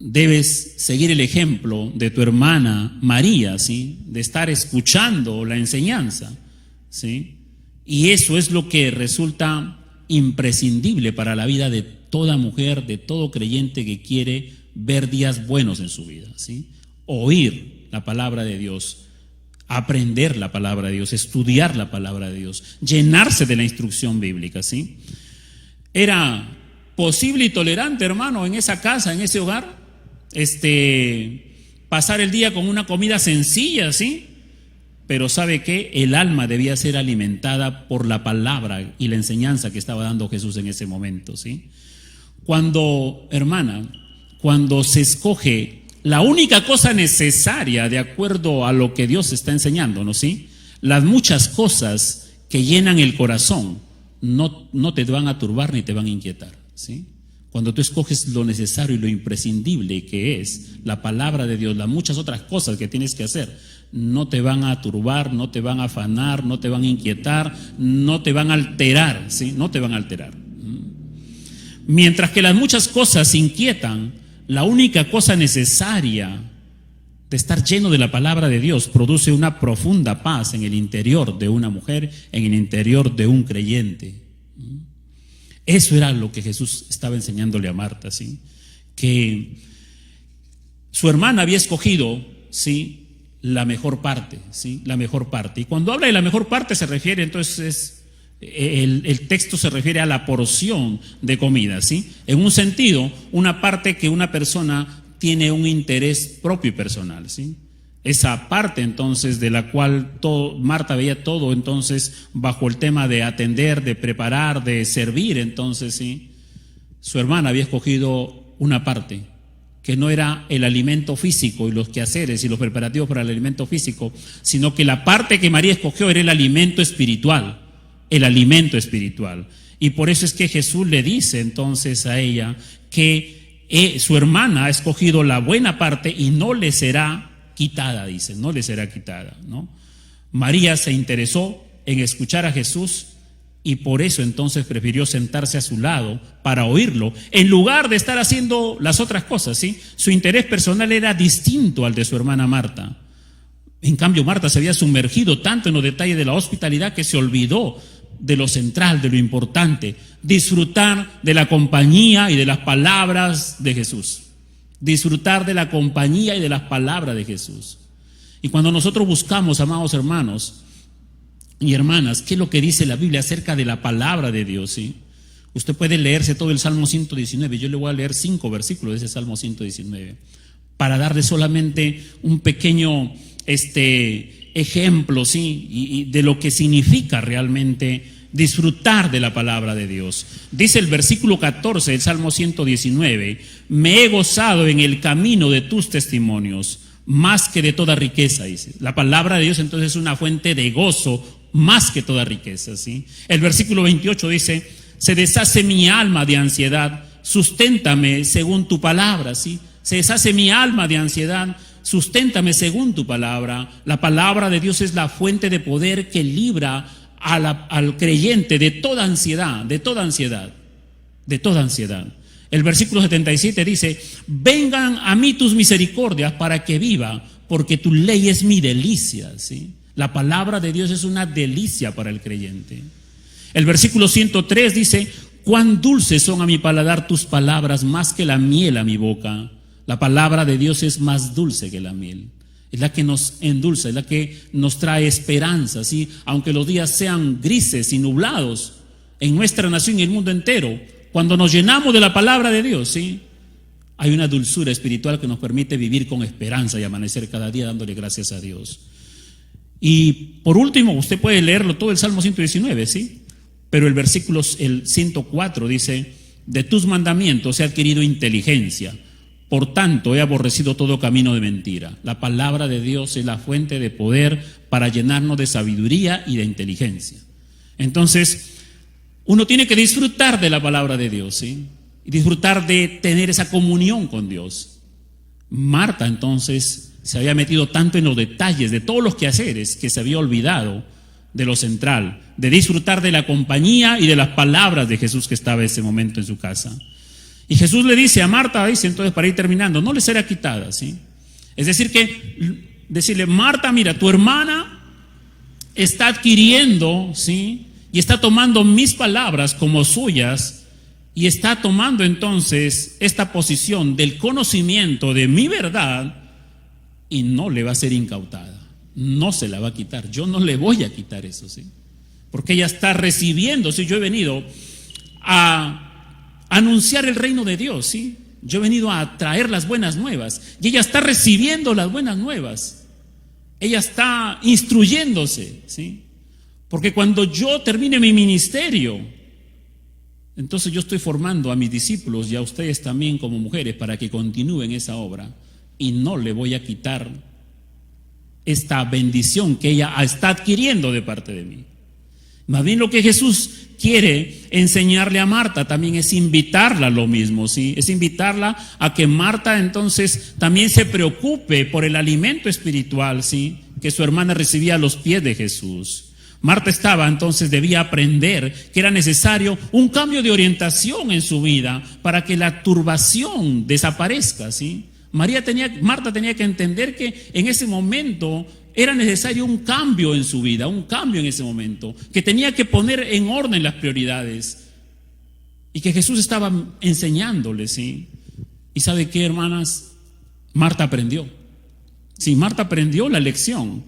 debes seguir el ejemplo de tu hermana María, ¿sí? De estar escuchando la enseñanza, ¿sí? Y eso es lo que resulta imprescindible para la vida de toda mujer, de todo creyente que quiere ver días buenos en su vida, ¿sí? Oír la palabra de Dios, aprender la palabra de Dios, estudiar la palabra de Dios, llenarse de la instrucción bíblica, ¿sí? Era posible y tolerante, hermano, en esa casa, en ese hogar, pasar el día con una comida sencilla, ¿sí? Pero ¿sabe qué? El alma debía ser alimentada por la palabra y la enseñanza que estaba dando Jesús en ese momento, ¿sí? Cuando se escoge la única cosa necesaria de acuerdo a lo que Dios está enseñándonos, ¿sí? Las muchas cosas que llenan el corazón no te van a turbar ni te van a inquietar, ¿sí? Cuando tú escoges lo necesario y lo imprescindible que es la palabra de Dios, las muchas otras cosas que tienes que hacer no te van a turbar, no te van a afanar, no te van a inquietar, no te van a alterar, ¿sí? No te van a alterar. Mientras que las muchas cosas inquietan, la única cosa necesaria de estar lleno de la palabra de Dios produce una profunda paz en el interior de una mujer, en el interior de un creyente. Eso era lo que Jesús estaba enseñándole a Marta, ¿sí? Que su hermana había escogido, ¿sí?, la mejor parte, ¿sí? La mejor parte. Y cuando habla de la mejor parte se refiere, entonces, el texto se refiere a la porción de comida, ¿sí? En un sentido, una parte que una persona tiene un interés propio y personal, ¿sí? Esa parte, entonces, de la cual Marta veía todo, entonces, bajo el tema de atender, de preparar, de servir, entonces, ¿sí? Su hermana había escogido una parte que no era el alimento físico y los quehaceres y los preparativos para el alimento físico, sino que la parte que María escogió era el alimento espiritual, Y por eso es que Jesús le dice entonces a ella que Su hermana ha escogido la buena parte y no le será quitada, dice, no le será quitada, ¿no? María se interesó en escuchar a Jesús y por eso entonces prefirió sentarse a su lado para oírlo, en lugar de estar haciendo las otras cosas, ¿sí? Su interés personal era distinto al de su hermana Marta. En cambio, Marta se había sumergido tanto en los detalles de la hospitalidad que se olvidó de lo central, de lo importante, disfrutar de la compañía y de las palabras de Jesús. Disfrutar de la compañía y de las palabras de Jesús. Y cuando nosotros buscamos, amados hermanos y hermanas, ¿qué es lo que dice la Biblia acerca de la palabra de Dios? ¿Sí? Usted puede leerse todo el Salmo 119. Yo le voy a leer 5 versículos de ese Salmo 119 para darle solamente un pequeño ejemplo, ¿sí? y de lo que significa realmente disfrutar de la palabra de Dios. Dice el versículo 14 del Salmo 119: me he gozado en el camino de tus testimonios más que de toda riqueza, dice. La palabra de Dios entonces es una fuente de gozo más que toda riqueza, ¿sí? El versículo 28 dice: se deshace mi alma de ansiedad, susténtame según tu palabra, ¿sí? Se deshace mi alma de ansiedad, susténtame según tu palabra. La palabra de Dios es la fuente de poder que libra al creyente de toda ansiedad, de toda ansiedad, de toda ansiedad. El versículo 77 dice: vengan a mí tus misericordias para que viva, porque tu ley es mi delicia, ¿sí? La palabra de Dios es una delicia para el creyente. El versículo 103 dice: cuán dulces son a mi paladar tus palabras, más que la miel a mi boca. La palabra de Dios es más dulce que la miel. Es la que nos endulza, es la que nos trae esperanza, ¿sí? Aunque los días sean grises y nublados en nuestra nación y el mundo entero, cuando nos llenamos de la palabra de Dios, ¿sí? Hay una dulzura espiritual que nos permite vivir con esperanza y amanecer cada día dándole gracias a Dios. Y por último, usted puede leerlo todo el Salmo 119, ¿sí? Pero el versículo, el 104 dice: de tus mandamientos he adquirido inteligencia, por tanto he aborrecido todo camino de mentira. La palabra de Dios es la fuente de poder para llenarnos de sabiduría y de inteligencia. Entonces, uno tiene que disfrutar de la palabra de Dios, ¿sí? Y disfrutar de tener esa comunión con Dios. Marta entonces se había metido tanto en los detalles de todos los quehaceres que se había olvidado de lo central, de disfrutar de la compañía y de las palabras de Jesús que estaba en ese momento en su casa. Y Jesús le dice a Marta, dice entonces, para ir terminando, no le será quitada, ¿sí? Es decir que, decirle: Marta, mira, tu hermana está adquiriendo, ¿sí? Y está tomando mis palabras como suyas y está tomando entonces esta posición del conocimiento de mi verdad y no le va a ser incautada, no se la va a quitar. Yo no le voy a quitar eso, ¿sí? Porque ella está recibiendo, ¿sí? Yo he venido a anunciar el reino de Dios, ¿sí? Yo he venido a traer las buenas nuevas y ella está recibiendo las buenas nuevas. Ella está instruyéndose, ¿sí? Porque cuando yo termine mi ministerio, entonces yo estoy formando a mis discípulos y a ustedes también como mujeres para que continúen esa obra y no le voy a quitar esta bendición que ella está adquiriendo de parte de mí. Más bien lo que Jesús quiere enseñarle a Marta también es invitarla a lo mismo, ¿sí? Es invitarla a que Marta entonces también se preocupe por el alimento espiritual, ¿sí? Que su hermana recibía a los pies de Jesús. Marta debía aprender que era necesario un cambio de orientación en su vida para que la turbación desaparezca, ¿sí? Marta tenía que entender que en ese momento era necesario un cambio en su vida, un cambio en ese momento, que tenía que poner en orden las prioridades y que Jesús estaba enseñándole, ¿sí? Y ¿sabe qué, hermanas? Marta aprendió. Sí, Marta aprendió la lección.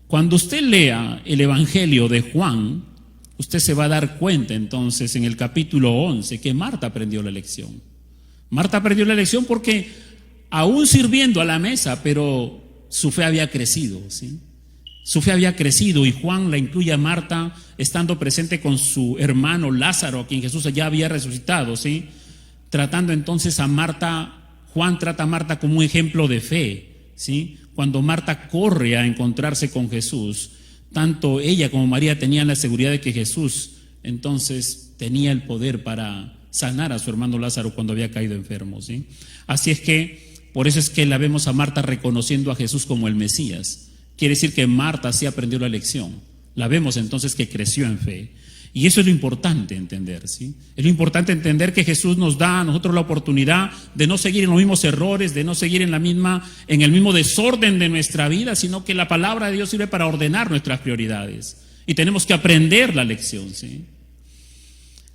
Cuando usted lea el Evangelio de Juan, usted se va a dar cuenta entonces en el capítulo 11 que Marta aprendió la lección. Marta aprendió la lección porque aún sirviendo a la mesa, pero su fe había crecido, ¿sí? Su fe había crecido y Juan la incluye a Marta estando presente con su hermano Lázaro, a quien Jesús ya había resucitado, ¿sí? Tratando entonces a Marta, Juan trata a Marta como un ejemplo de fe, ¿sí? Cuando Marta corre a encontrarse con Jesús, tanto ella como María tenían la seguridad de que Jesús entonces tenía el poder para sanar a su hermano Lázaro cuando había caído enfermo, ¿sí? Así es que, por eso es que la vemos a Marta reconociendo a Jesús como el Mesías. Quiere decir que Marta sí aprendió la lección. La vemos entonces que creció en fe. Y eso es lo importante entender, ¿sí? Es lo importante entender que Jesús nos da a nosotros la oportunidad de no seguir en los mismos errores, de no seguir en el mismo desorden de nuestra vida, sino que la palabra de Dios sirve para ordenar nuestras prioridades. Y tenemos que aprender la lección, ¿sí?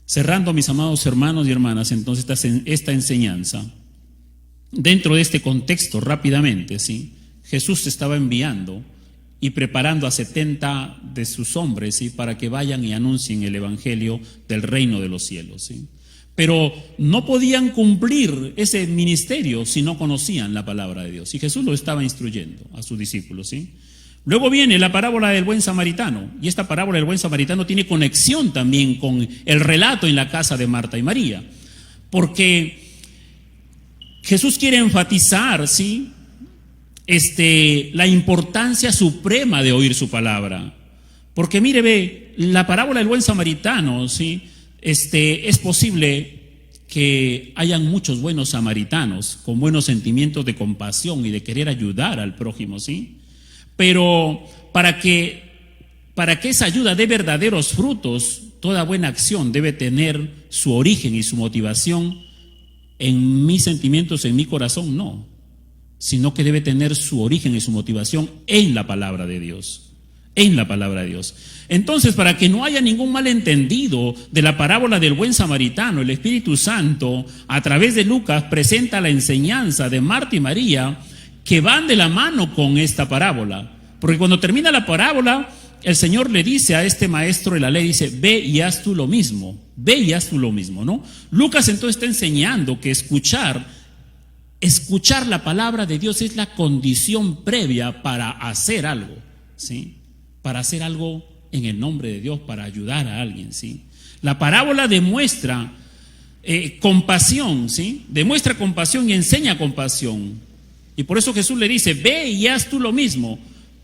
Cerrando, mis amados hermanos y hermanas, entonces esta enseñanza, dentro de este contexto, rápidamente, ¿sí? Jesús estaba enviando y preparando a 70 de sus hombres, ¿sí? Para que vayan y anuncien el evangelio del reino de los cielos, ¿sí? Pero no podían cumplir ese ministerio si no conocían la palabra de Dios. Y Jesús lo estaba instruyendo a sus discípulos, ¿sí? Luego viene la parábola del buen samaritano, y esta parábola del buen samaritano tiene conexión también con el relato en la casa de Marta y María, porque Jesús quiere enfatizar, ¿sí? La importancia suprema de oír su palabra. Porque mire, ve, la parábola del buen samaritano, ¿sí? Es posible que hayan muchos buenos samaritanos con buenos sentimientos de compasión y de querer ayudar al prójimo, ¿sí? Pero para que esa ayuda dé verdaderos frutos, toda buena acción debe tener su origen y su motivación en mis sentimientos, en mi corazón, no, sino que debe tener su origen y su motivación en la palabra de Dios, en la palabra de Dios. Entonces, para que no haya ningún malentendido de la parábola del buen samaritano, el Espíritu Santo, a través de Lucas, presenta la enseñanza de Marta y María que van de la mano con esta parábola. Porque cuando termina la parábola, el Señor le dice a este maestro de la ley, dice, ve y haz tú lo mismo, ve y haz tú lo mismo, ¿no? Lucas entonces está enseñando que escuchar la palabra de Dios es la condición previa para hacer algo, ¿sí? Para hacer algo en el nombre de Dios, para ayudar a alguien, ¿sí? La parábola demuestra compasión, ¿sí? Demuestra compasión y enseña compasión. Y por eso Jesús le dice, ve y haz tú lo mismo.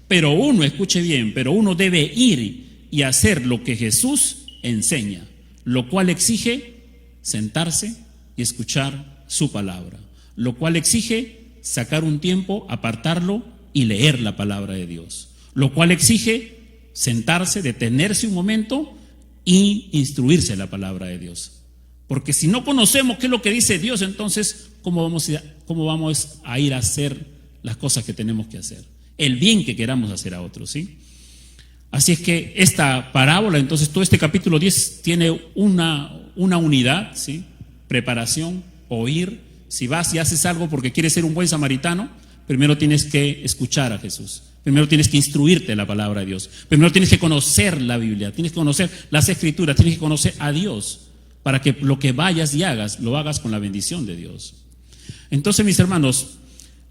Pero uno, escuche bien, pero uno debe ir y hacer lo que Jesús enseña, lo cual exige sentarse y escuchar su palabra, lo cual exige sacar un tiempo, apartarlo y leer la palabra de Dios, lo cual exige sentarse, detenerse un momento y instruirse en la palabra de Dios. Porque si no conocemos qué es lo que dice Dios, entonces, ¿cómo vamos a ir a hacer las cosas que tenemos que hacer? El bien que queramos hacer a otros, ¿sí? Así es que esta parábola, entonces todo este capítulo 10 tiene una unidad, ¿sí? Preparación, oír. Si vas y haces algo porque quieres ser un buen samaritano, primero tienes que escuchar a Jesús. Primero tienes que instruirte la palabra de Dios. Primero tienes que conocer la Biblia, tienes que conocer las Escrituras, tienes que conocer a Dios, para que lo que vayas y hagas, lo hagas con la bendición de Dios. Entonces, mis hermanos,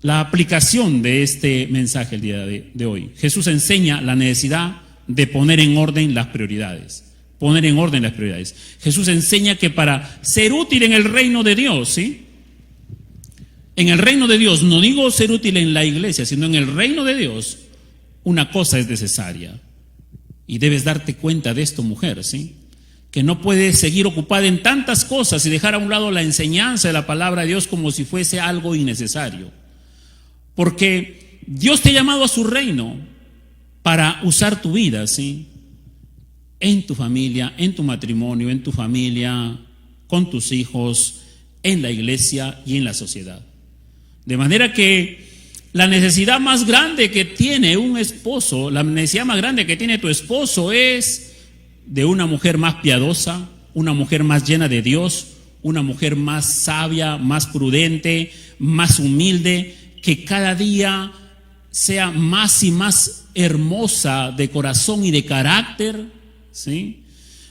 la aplicación de este mensaje el día de hoy, Jesús enseña la necesidad de poner en orden las prioridades. Poner en orden las prioridades. Jesús enseña que para ser útil en el reino de Dios, ¿sí? En el reino de Dios, no digo ser útil en la iglesia, sino en el reino de Dios, una cosa es necesaria. Y debes darte cuenta de esto, mujer, ¿sí? Que no puedes seguir ocupada en tantas cosas y dejar a un lado la enseñanza de la palabra de Dios como si fuese algo innecesario. Porque Dios te ha llamado a su reino para usar tu vida, ¿sí? En tu familia, en tu matrimonio, en tu familia, con tus hijos, en la iglesia y en la sociedad. De manera que la necesidad más grande que tiene un esposo, la necesidad más grande que tiene tu esposo es de una mujer más piadosa, una mujer más llena de Dios, una mujer más sabia, más prudente, más humilde, que cada día sea más y más hermosa de corazón y de carácter, ¿sí?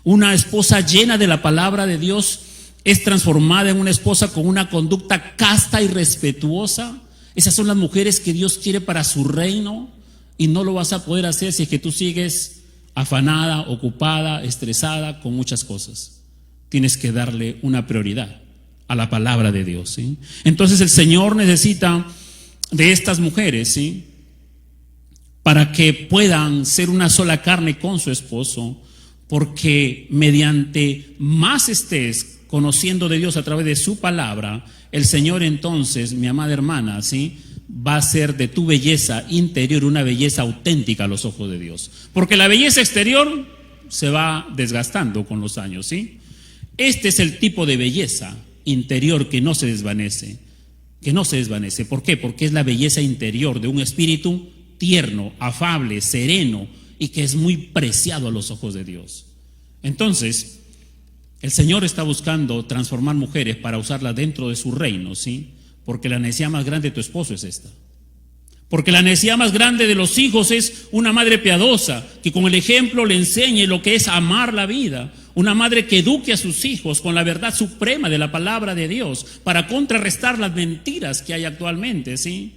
Una esposa llena de la palabra de Dios es transformada en una esposa con una conducta casta y respetuosa. Esas son las mujeres que Dios quiere para su reino, y no lo vas a poder hacer si es que tú sigues afanada, ocupada, estresada con muchas cosas. Tienes que darle una prioridad a la palabra de Dios, ¿sí? Entonces el Señor necesita de estas mujeres, ¿sí? Para que puedan ser una sola carne con su esposo, porque mediante más estés conociendo de Dios a través de su palabra, el Señor entonces, mi amada hermana, ¿sí?, va a hacer de tu belleza interior una belleza auténtica a los ojos de Dios. Porque la belleza exterior se va desgastando con los años, ¿sí? Este es el tipo de belleza interior que no se desvanece, ¿Por qué? Porque es la belleza interior de un espíritu tierno, afable, sereno y que es muy preciado a los ojos de Dios. Entonces, el Señor está buscando transformar mujeres para usarlas dentro de su reino, ¿sí? Porque la necesidad más grande de tu esposo es esta. Porque la necesidad más grande de los hijos es una madre piadosa, que con el ejemplo le enseñe lo que es amar la vida. Una madre que eduque a sus hijos con la verdad suprema de la palabra de Dios para contrarrestar las mentiras que hay actualmente, ¿sí?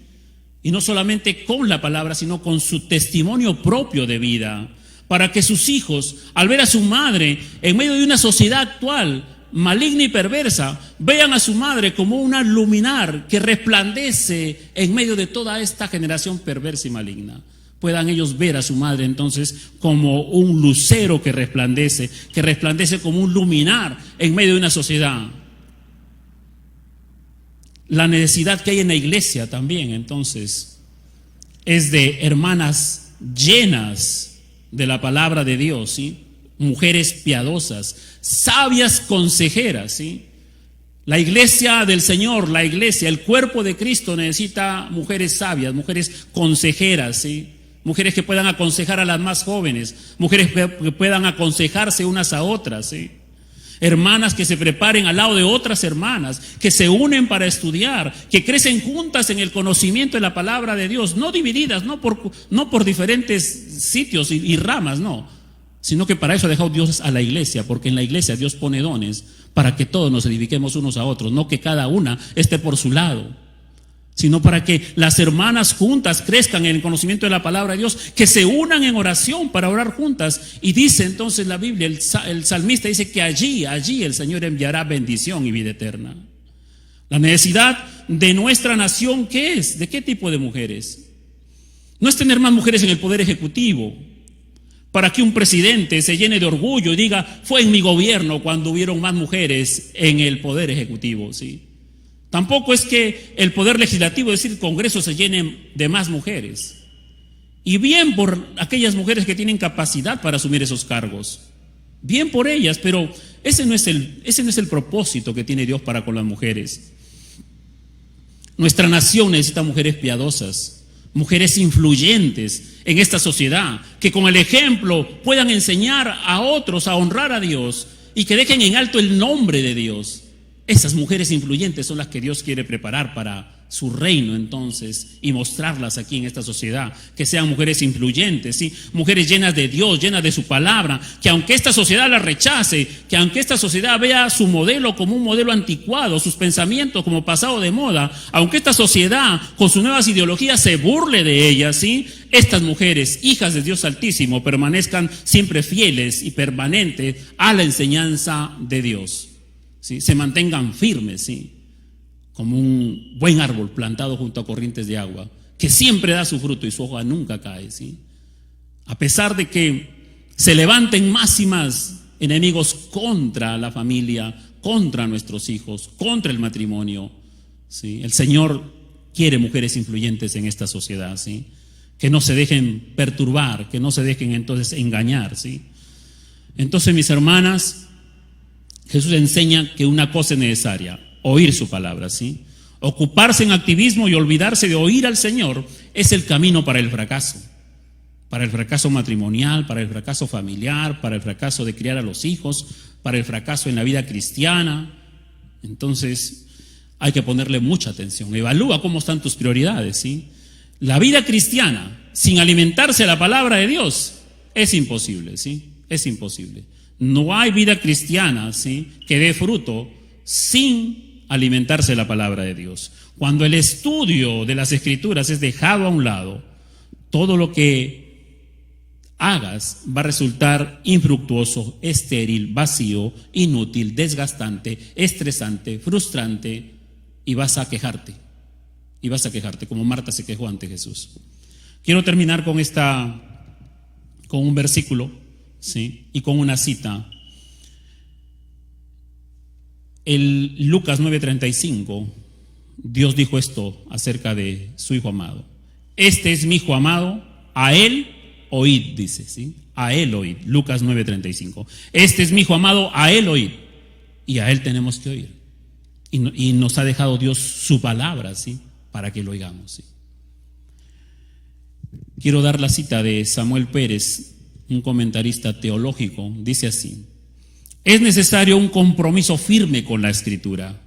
Y no solamente con la palabra, sino con su testimonio propio de vida. Para que sus hijos, al ver a su madre en medio de una sociedad actual maligna y perversa, vean a su madre como una luminar que resplandece en medio de toda esta generación perversa y maligna. Puedan ellos ver a su madre entonces como un lucero que resplandece como un luminar en medio de una sociedad. La necesidad que hay en la iglesia también entonces es de hermanas llenas de la palabra de Dios, ¿sí? Mujeres piadosas, sabias consejeras, ¿sí? La iglesia del Señor, la iglesia, el cuerpo de Cristo necesita mujeres sabias, mujeres consejeras, ¿sí? Mujeres que puedan aconsejar a las más jóvenes, mujeres que puedan aconsejarse unas a otras, ¿sí? Hermanas que se preparen al lado de otras hermanas, que se unen para estudiar, que crecen juntas en el conocimiento de la palabra de Dios, no divididas, no por diferentes sitios y ramas, no, sino que para eso ha dejado Dios a la iglesia, porque en la iglesia Dios pone dones para que todos nos edifiquemos unos a otros, no que cada una esté por su lado, sino para que las hermanas juntas crezcan en el conocimiento de la palabra de Dios, que se unan en oración para orar juntas. Y dice entonces la Biblia, el salmista dice que allí el Señor enviará bendición y vida eterna. La necesidad de nuestra nación, ¿qué es? ¿De qué tipo de mujeres? No es tener más mujeres en el poder ejecutivo, para que un presidente se llene de orgullo y diga, fue en mi gobierno cuando hubieron más mujeres en el poder ejecutivo, ¿sí? Tampoco es que el poder legislativo, es decir, el Congreso, se llene de más mujeres. Y bien por aquellas mujeres que tienen capacidad para asumir esos cargos. Bien por ellas, pero ese no es el propósito que tiene Dios para con las mujeres. Nuestra nación necesita mujeres piadosas, mujeres influyentes en esta sociedad, que con el ejemplo puedan enseñar a otros a honrar a Dios y que dejen en alto el nombre de Dios. Esas mujeres influyentes son las que Dios quiere preparar para su reino entonces y mostrarlas aquí en esta sociedad, que sean mujeres influyentes, ¿sí? Mujeres llenas de Dios, llenas de su palabra, que aunque esta sociedad la rechace, que aunque esta sociedad vea su modelo como un modelo anticuado, sus pensamientos como pasado de moda, aunque esta sociedad con sus nuevas ideologías se burle de ellas, ¿sí? Estas mujeres, hijas de Dios Altísimo, permanezcan siempre fieles y permanentes a la enseñanza de Dios. ¿Sí? Se mantengan firmes, ¿sí? Como un buen árbol plantado junto a corrientes de agua, que siempre da su fruto y su hoja nunca cae, ¿sí? A pesar de que se levanten más y más enemigos contra la familia, contra nuestros hijos, contra el matrimonio, ¿sí? El Señor quiere mujeres influyentes en esta sociedad, ¿sí? Que no se dejen perturbar, que no se dejen entonces engañar, ¿sí? Entonces, mis hermanas, Jesús enseña que una cosa es necesaria, oír su palabra, ¿sí? Ocuparse en activismo y olvidarse de oír al Señor es el camino para el fracaso matrimonial, para el fracaso familiar, para el fracaso de criar a los hijos, para el fracaso en la vida cristiana. Entonces hay que ponerle mucha atención, evalúa cómo están tus prioridades, ¿sí? La vida cristiana sin alimentarse de la palabra de Dios es imposible, ¿sí? Es imposible. No hay vida cristiana, ¿sí?, que dé fruto sin alimentarse de la palabra de Dios. Cuando el estudio de las Escrituras es dejado a un lado, todo lo que hagas va a resultar infructuoso, estéril, vacío, inútil, desgastante, estresante, frustrante, y vas a quejarte. Y vas a quejarte, como Marta se quejó ante Jesús. Quiero terminar con un versículo, ¿sí?, y con una cita. el Lucas 9:35, Dios dijo esto acerca de su Hijo amado. Este es mi Hijo amado, a Él oíd, dice, ¿sí? A Él oíd, Lucas 9:35. Este es mi Hijo amado, a Él oíd. Y a Él tenemos que oír. Y nos ha dejado Dios su palabra, ¿sí? Para que lo oigamos, ¿sí? Quiero dar la cita de Samuel Pérez, un comentarista teológico. Dice así: es necesario un compromiso firme con la Escritura.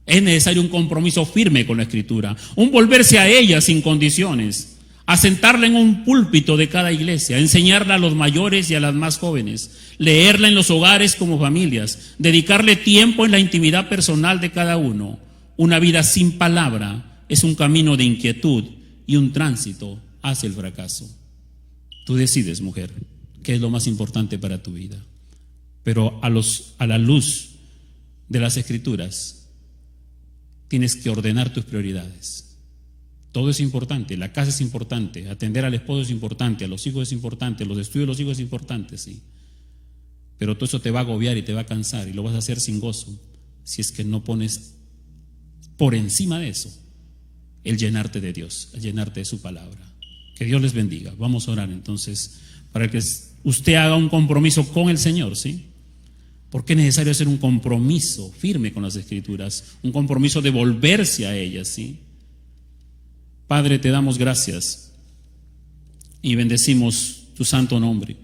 Es necesario un compromiso firme con la Escritura, un volverse a ella sin condiciones, asentarla en un púlpito de cada iglesia, enseñarla a los mayores y a las más jóvenes, leerla en los hogares como familias, dedicarle tiempo en la intimidad personal de cada uno. Una vida sin palabra es un camino de inquietud y un tránsito hacia el fracaso. Tú decides, mujer, qué es lo más importante para tu vida. Pero a la luz de las Escrituras, tienes que ordenar tus prioridades. Todo es importante, la casa es importante, atender al esposo es importante, a los hijos es importante, los estudios de los hijos es importante, sí. Pero todo eso te va a agobiar y te va a cansar y lo vas a hacer sin gozo si es que no pones por encima de eso el llenarte de Dios, el llenarte de su palabra. Que Dios les bendiga. Vamos a orar entonces para que usted haga un compromiso con el Señor, ¿sí? Porque es necesario hacer un compromiso firme con las Escrituras, un compromiso de volverse a ellas, ¿sí? Padre, te damos gracias y bendecimos tu santo nombre.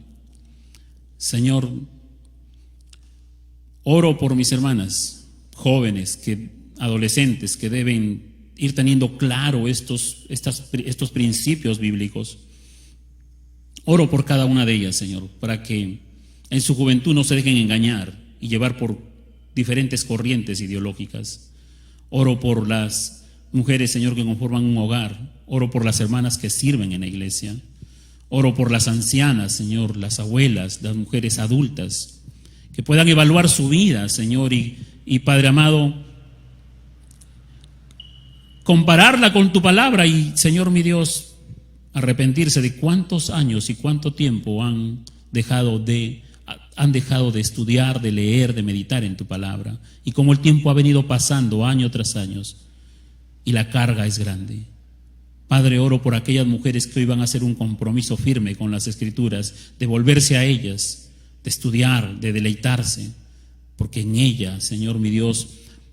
Señor, oro por mis hermanas jóvenes, adolescentes que deben ir teniendo claro estos principios bíblicos. Oro por cada una de ellas, Señor, para que en su juventud no se dejen engañar y llevar por diferentes corrientes ideológicas. Oro por las mujeres, Señor, que conforman un hogar. Oro por las hermanas que sirven en la iglesia. Oro por las ancianas, Señor, las abuelas, las mujeres adultas, que puedan evaluar su vida, Señor, y Padre amado, compararla con tu palabra y, Señor mi Dios, arrepentirse de cuántos años y cuánto tiempo han dejado de estudiar, de leer, de meditar en tu palabra, y como el tiempo ha venido pasando año tras año y la carga es grande. Padre, oro por aquellas mujeres que hoy van a hacer un compromiso firme con las Escrituras, de volverse a ellas, de estudiar, de deleitarse, porque en ella, Señor mi Dios,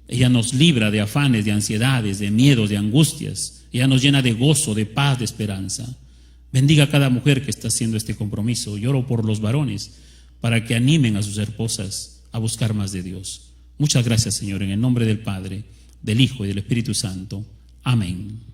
ella nos libra de afanes, de ansiedades, de miedos, de angustias. Ella nos llena de gozo, de paz, de esperanza. Bendiga a cada mujer que está haciendo este compromiso. Y oro por los varones para que animen a sus esposas a buscar más de Dios. Muchas gracias, Señor, en el nombre del Padre, del Hijo y del Espíritu Santo. Amén.